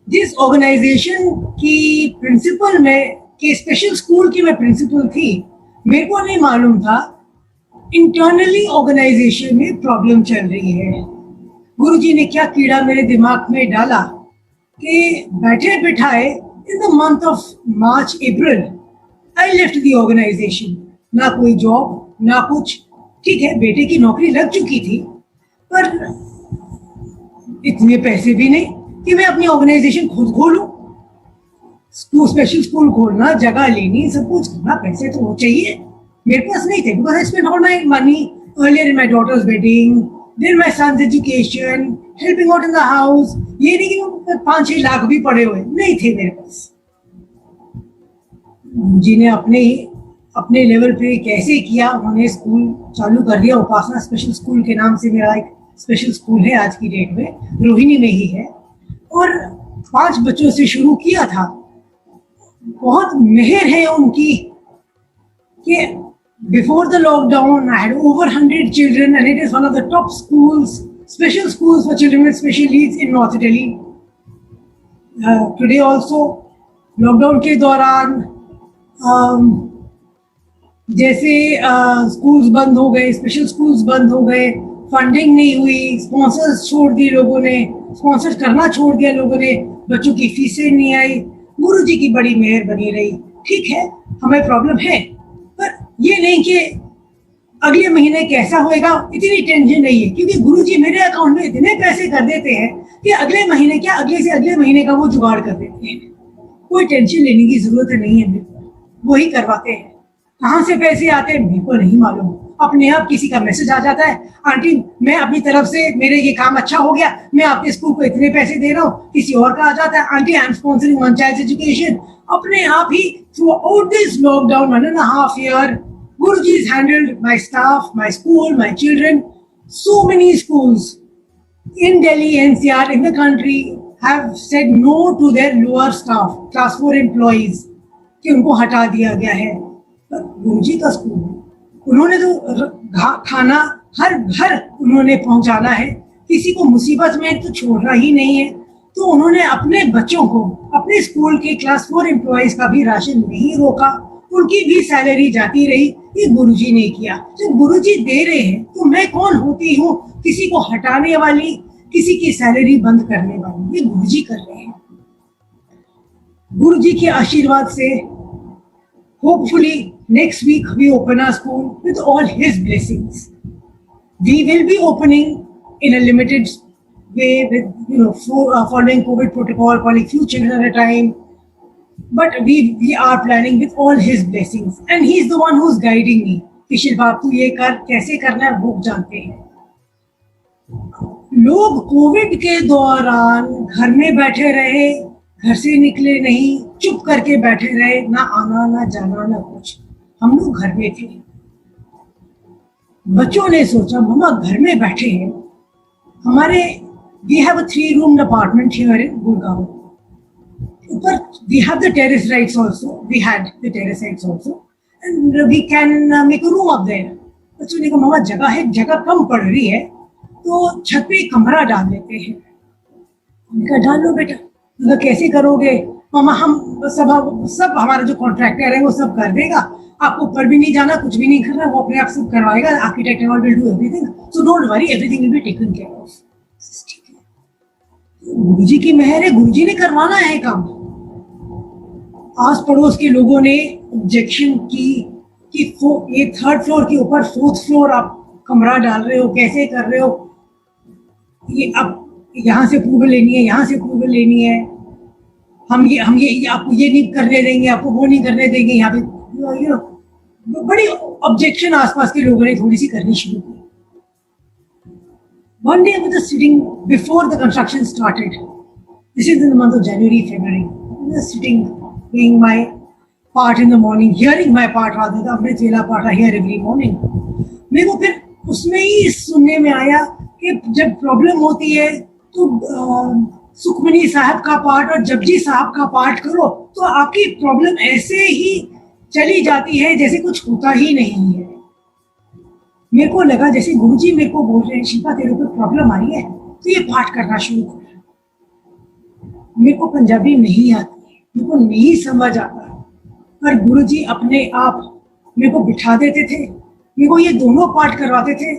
Speaker 2: जिस ऑर्गेनाइजेशन की प्रिंसिपल में, के स्पेशल स्कूल की मैं प्रिंसिपल थी, मेरे को नहीं मालूम था इंटरनली ऑर्गेनाइजेशन में प्रॉब्लम चल रही है। गुरुजी ने क्या कीड़ा मेरे दिमाग में डाला कि बैठे बिठाए in the month of March, April, I left the organization. ना कोई जॉब, ना कुछ। ठीक है, बेटे की नौकरी लग चुकी थी, पर इतने पैसे भी नहीं कि मैं अपनी ऑर्गेनाइजेशन खुद खोलूं। स्कूल, स्पेशल स्कूल खोलना, जगह लेनी, सब कुछ करना, पैसे तो चाहिए, मेरे पास नहीं थे। Because I spent all my money earlier in my daughter's wedding, then my son's education, helping out in the house। ये नहीं कि 5-6 लाख भी पड़े हुए नहीं थे मेरे पास। जिन्हें अपने लेवल पे कैसे किया, उन्होंने स्कूल चालू कर दिया, उपासना स्पेशल स्कूल के नाम से मेरा एक स्पेशल स्कूल है आज की डेट में, रोहिणी में ही है, और 5 बच्चों से शुरू किया था। बहुत मेहर है उनकी कि before the lockdown I had over 100 children, and it is one of the top schools, special schools for children with special needs in North Delhi. Today also lockdown के दौरान जैसे स्कूल्स बंद हो गए, स्पेशल स्कूल्स बंद हो गए, funding नहीं हुई, स्पॉन्सर्स छोड़ दिए लोगों ने, स्पॉन्सर करना छोड़ दिया लोगों ने, बच्चों की फीसें नहीं आई, गुरुजी की बड़ी मेहर बनी रही। ठीक है, हमें प्रॉब्लम है, पर ये नहीं कि अगले महीने कैसा होएगा इतनी टेंशन नहीं है, क्योंकि गुरुजी मेरे अकाउंट में इतने पैसे कर देते हैं कि अगले महीने क्या, अगले से अगले महीने का वो जुगाड़ कर देते हैं। कोई टेंशन लेने की जरूरत नहीं है, मेरे को वही करवाते हैं। कहाँ से पैसे आते हैं मेरे को नहीं मालूम, अपने आप किसी का मैसेज आ जाता है, आंटी मैं अपनी तरफ से, मेरे ये काम अच्छा हो गया, मैं आपके स्कूल को इतने पैसे दे रहा हूँ। किसी और का आ जाता है, aunty I am sponsoring one child education. अपने आप ही throughout this lockdown 1.5 year, Guruji's handled my staff, my school, my children. So many schools in Delhi, NCR, in the country have said no to their lower staff, class 4 employees, कि उनको हटा दिया गया है। पर गुरुजी का school, उन्होंने तो खाना हर घर उन्होंने पहुंचाना है, किसी को मुसीबत में तो छोड़ना ही नहीं है। तो उन्होंने अपने बच्चों को, अपने स्कूल के क्लास 4 एम्प्लॉयज का भी राशन नहीं रोका, उनकी भी सैलरी जाती रही। ये गुरुजी ने किया। जब गुरुजी दे रहे हैं तो मैं कौन होती हूँ किसी को हटाने वाली, किसी की सैलरी बंद करने वाली? ये गुरुजी कर रहे हैं। गुरुजी के आशीर्वाद से hopefully next week we open our school with all his blessings. We will be opening in a limited way with following COVID protocol, calling few children at a time. But we are planning with all his blessings, and he's the one who's guiding me. कि शिल्पा तू ये कर, कैसे करना है वो जानते हैं। लोग कोविड के दौरान घर में बैठे रहे, घर से निकले नहीं, चुप करके बैठे रहे, ना आना ना जाना ना कुछ। हम लोग घर में थे। बच्चों ने सोचा मम्मा घर में बैठे हैं, हमारे we have a 3-room apartment here in Gurgaon. ऊपर we have the terrace rights also. We had the terrace rights also, and we can make a room up there. बच्चों ने कहा मम्मा जगह है, जगह कम पड़ रही है, तो छत पे कमरा डाल देते हैं। हमने कहा डाल लो बेटा। मतलब कैसे करोगे मामा? हम सब हमारा जो कॉन्ट्रैक्टर है वो सब कर देगा, आपको ऊपर भी नहीं जाना, कुछ भी नहीं करना, वो अपने आप सब करवाएगा, architect and all will do everything, so don't worry, everything will be taken care of. Guruji की मेहर है, गुरुजी ने करवाना है काम। आस पड़ोस के लोगों ने ऑब्जेक्शन की कि ये 3rd फ्लोर के ऊपर 4th फ्लोर आप कमरा डाल रहे हो, कैसे कर रहे हो? ये अब यहाँ से अप्रूवल लेनी है, यहाँ से अप्रूवल लेनी है, हम ये आपको ये नहीं करने देंगे, आपको वो नहीं करने देंगे। यहाँ पे बड़ी ऑब्जेक्शन आसपास के लोगों ने थोड़ी सी करनी शुरू की। One day I was sitting before the construction started. This is in the month of January, February. I was sitting, doing my part in the morning, hearing my part rather than अपने चेला पाठ I hear every morning. मेरे को फिर उसमें ही सुनने में आया कि जब प्रॉब्लम होती है तो सुखमनी साहब का पाठ और जपजी साहब का पाठ करो तो आपकी प्रॉब्लम ऐसे ही चली जाती है जैसे कुछ होता ही नहीं है। मेरे को लगा जैसे गुरुजी मेरे को बोल रहे हैं शिल्पा तेरे को प्रॉब्लम आई है तो ये पाठ करना शुरू कर। मेरे को पंजाबी नहीं आती, मेरे को नहीं समझ आता, पर गुरुजी अपने आप मेरे को बिठा देते थे, मेरे को ये दोनों पाठ करवाते थे।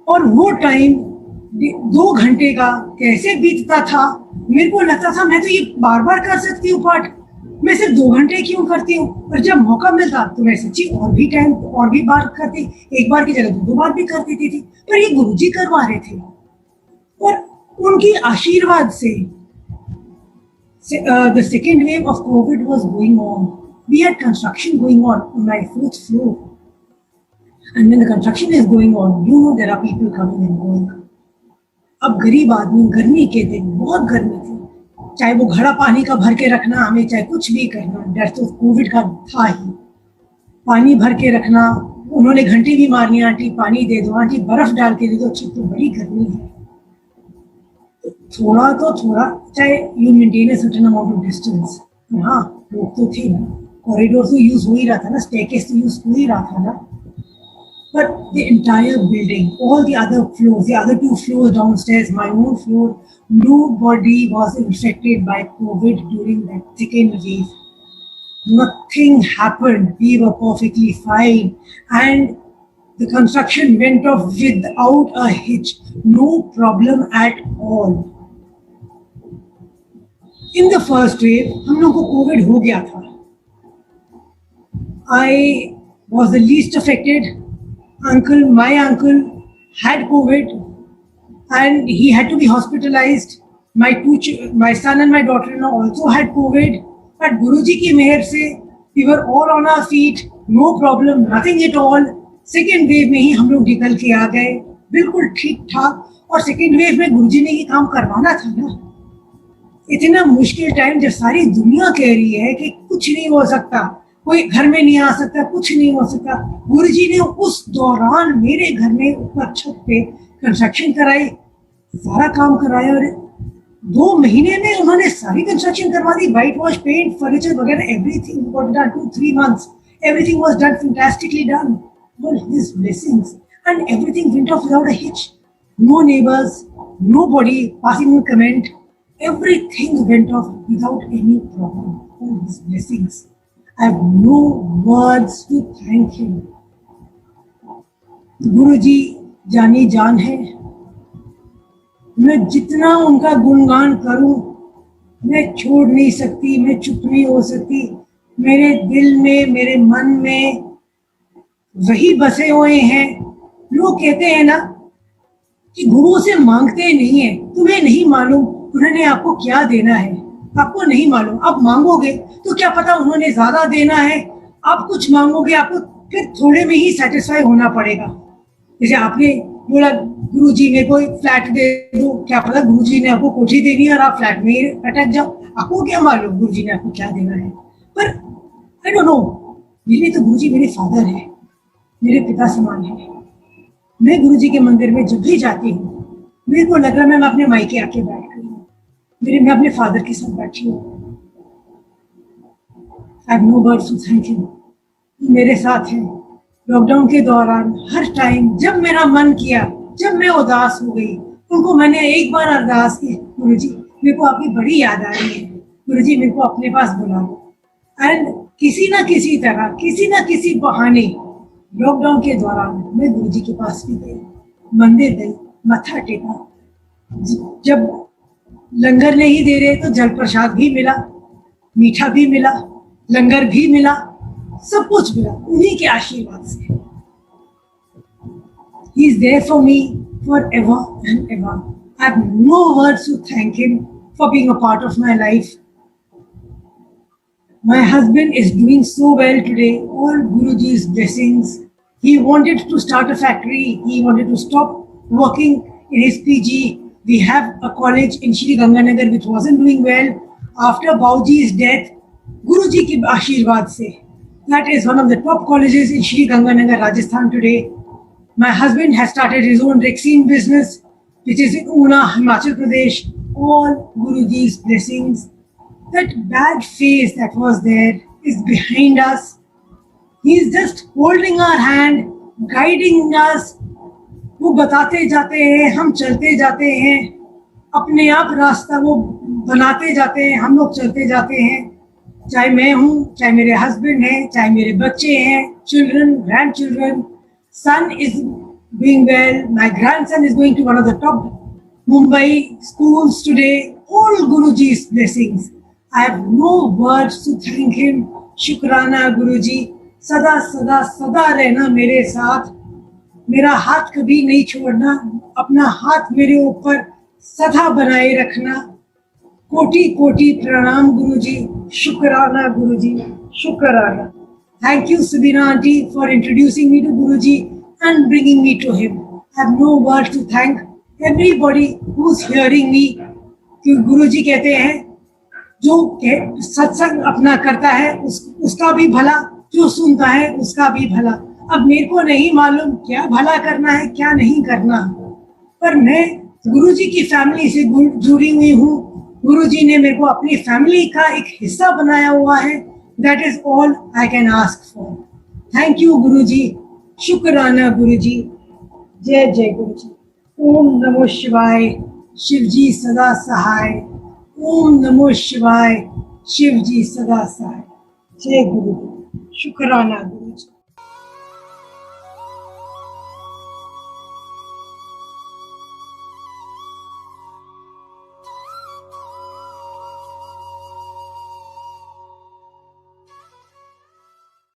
Speaker 2: और वो टाइम 2 घंटे का कैसे बीतता था, मेरे को लगता था मैं तो ये बार बार कर सकती हूँ पाठ, मैं सिर्फ 2 घंटे क्यों करती हूँ? और जब मौका मिलता तो मैं सच्ची और भी टाइम और भी बार करती, एक बार की जगह 2 बार भी कर देती थी, पर ये गुरुजी करवा रहे थे। और उनकी आशीर्वाद से the second wave of COVID was going on. We had construction going on my 4th floor. And when the construction is going on, you know there are people coming and going. अब गरीब आदमी, गर्मी के दिन बहुत गर्मी थी, चाहे वो घड़ा पानी का भर के रखना हमें, चाहे कुछ भी करना, डर तो कोविड का था ही। पानी भर के रखना, उन्होंने घंटी भी मारनी, आंटी पानी दे दो, आंटी बर्फ डाल के दे दो, अच्छी तो बड़ी गर्मी है। थोड़ा तो थोड़ा, चाहे you maintain a certain amount of distance. हाँ लोग तो थे ना, कॉरिडोर तो यूज हो ही रहा था ना, स्टेयरकेस तो यूज हो ही रहा था ना। But the entire building, all the other floors, the other 2 floors downstairs, my own floor, nobody was infected by COVID during that second wave. Nothing happened. We were perfectly fine. And the construction went off without a hitch. No problem at all. In the first wave, हम लोग को Covid हो गया था. I was the least affected. My uncle had COVID and he had to be hospitalized. My son and my daughter-in-law also had COVID. But Guruji ki meher se, we were all on our feet, no problem, nothing at all. Second wave में ही हम लोग निकल के आ गए, बिल्कुल ठीक ठाक. और सेकेंड वेव में गुरुजी ने ये काम करवाना था ना. इतना मुश्किल टाइम जब सारी दुनिया कह रही है कि कुछ नहीं हो सकता, कोई घर में नहीं आ सकता, कुछ नहीं हो सकता, गुरुजी ने उस दौरान मेरे घर में ऊपर छत पे कंस्ट्रक्शन कराई, सारा काम कराया. और 2 महीने में उन्होंने सारी कंस्ट्रक्शन करवा दी. व्हाइट वॉश, पेंट, फर्नीचर वगैरह, everything got done. 2-3 months everything was done, fantastically done. Well, his blessings, and everything went off without a hitch. No neighbors, nobody passing a comment. Everything went off without any problem. All his blessings. I have no words to thank him. गुरुजी जानी जान है. मैं जितना उनका गुणगान करूं, मैं छोड़ नहीं सकती, मैं चुप नहीं हो सकती. मेरे दिल में, मेरे मन में वही बसे हुए हैं. लोग कहते हैं ना कि गुरु से मांगते नहीं है. तुम्हें नहीं मालूम उन्होंने आपको क्या देना है, आपको नहीं मालूम. आप मांगोगे तो क्या पता उन्होंने ज्यादा देना है. आप कुछ मांगोगे, आपको फिर थोड़े में ही सेटिस्फाई होना पड़ेगा. जैसे आपने बोला गुरुजी मेरे को फ्लैट दे दो, क्या पता गुरुजी ने आपको कोठी देनी है और आप फ्लैट में ही अटक जाओ. आपको क्या मालूम गुरुजी ने आपको क्या देना है. पर आई डोंट नो, मेरे लिए तो गुरुजी मेरे फादर है, मेरे पिता समान है. मैं गुरुजी के मंदिर में जब भी जाती हूँ, मेरे को लग रहा है मैं अपने मायके आके बैठ गई हूँ. मैं अपने फादर के साथ बैठी हूँ. I have no words to thank him. मेरे साथ हैं लॉकडाउन के दौरान. हर टाइम जब मेरा मन किया, जब मैं उदास हो गई, उनको मैंने एक बार अरदास की, गुरुजी मेरे को आपकी बड़ी याद आ रही है, गुरुजी मेरे को अपने पास बुला लो. एंड किसी ना किसी तरह, किसी ना किसी बहाने लॉकडाउन के दौरान मैं गुरुजी के पास भी गई, मंदिर गई, मत्था टेका. जब लंगर नहीं दे रहे तो जल प्रसाद भी मिला, मीठा भी मिला, लंगर भी मिला, सब कुछ मिला उन्हीं के आशीर्वाद से. He is there for me forever and ever. I have no words to thank him for being a part of my life. My husband is doing so well today, all Guruji's blessings. He wanted to start a factory. He wanted to stop working in his PG. We have a college in Shri Ganganagar which wasn't doing well. After Bauji's death, Guruji ki Ashirwad se, that is one of the top colleges in Shri Ganganagar, Rajasthan today. My husband has started his own Rexine business, which is in Una, Himachal Pradesh. All Guruji's blessings. That bad phase that was there is behind us. He is just holding our hand, guiding us. वो बताते जाते हैं, हम चलते जाते हैं. अपने आप रास्ता वो बनाते जाते हैं, हम लोग चलते जाते हैं. चाहे मैं हूँ, चाहे मेरे हस्बैंड हैं, चाहे मेरे बच्चे हैं, children, grand children. Son is doing well. My grandson is going to one of the top Mumbai schools today. All Guruji's blessings. I have no words to thank him. शुक्राना गुरुजी. सदा सदा सदा रहना मेरे साथ. मेरा हाथ कभी नहीं छोड़ना. अपना हाथ मेरे ऊपर सदा बनाए रखना. कोटि कोटि प्रणाम गुरुजी. शुक्राना गुरुजी. शुक्राना. Thank you, Subina Aunty, for introducing me to Guruji and bringing me to him. I have no words to thank everybody who's hearing me. क्योंकि गुरुजी कहते हैं जो सत्संग अपना करता है उसका भी भला, जो सुनता है उसका भी भला. अब मेरे को नहीं मालूम क्या भला करना है, क्या नहीं करना, पर मैं गुरुजी की फैमिली से जुड़ी हुई हूँ. गुरुजी ने मेरे को अपनी फैमिली का एक हिस्सा बनाया हुआ है. That is all I can ask for. Thank you, Guruji. शुक्राना गुरु जी। जय जय गुरु जी। ओम नमो शिवाय। शिव जी सदा सहाय। ओम नमो शिवाय। शिव जी सदा सहाय। जय गुरु। शुक्राना गुरु।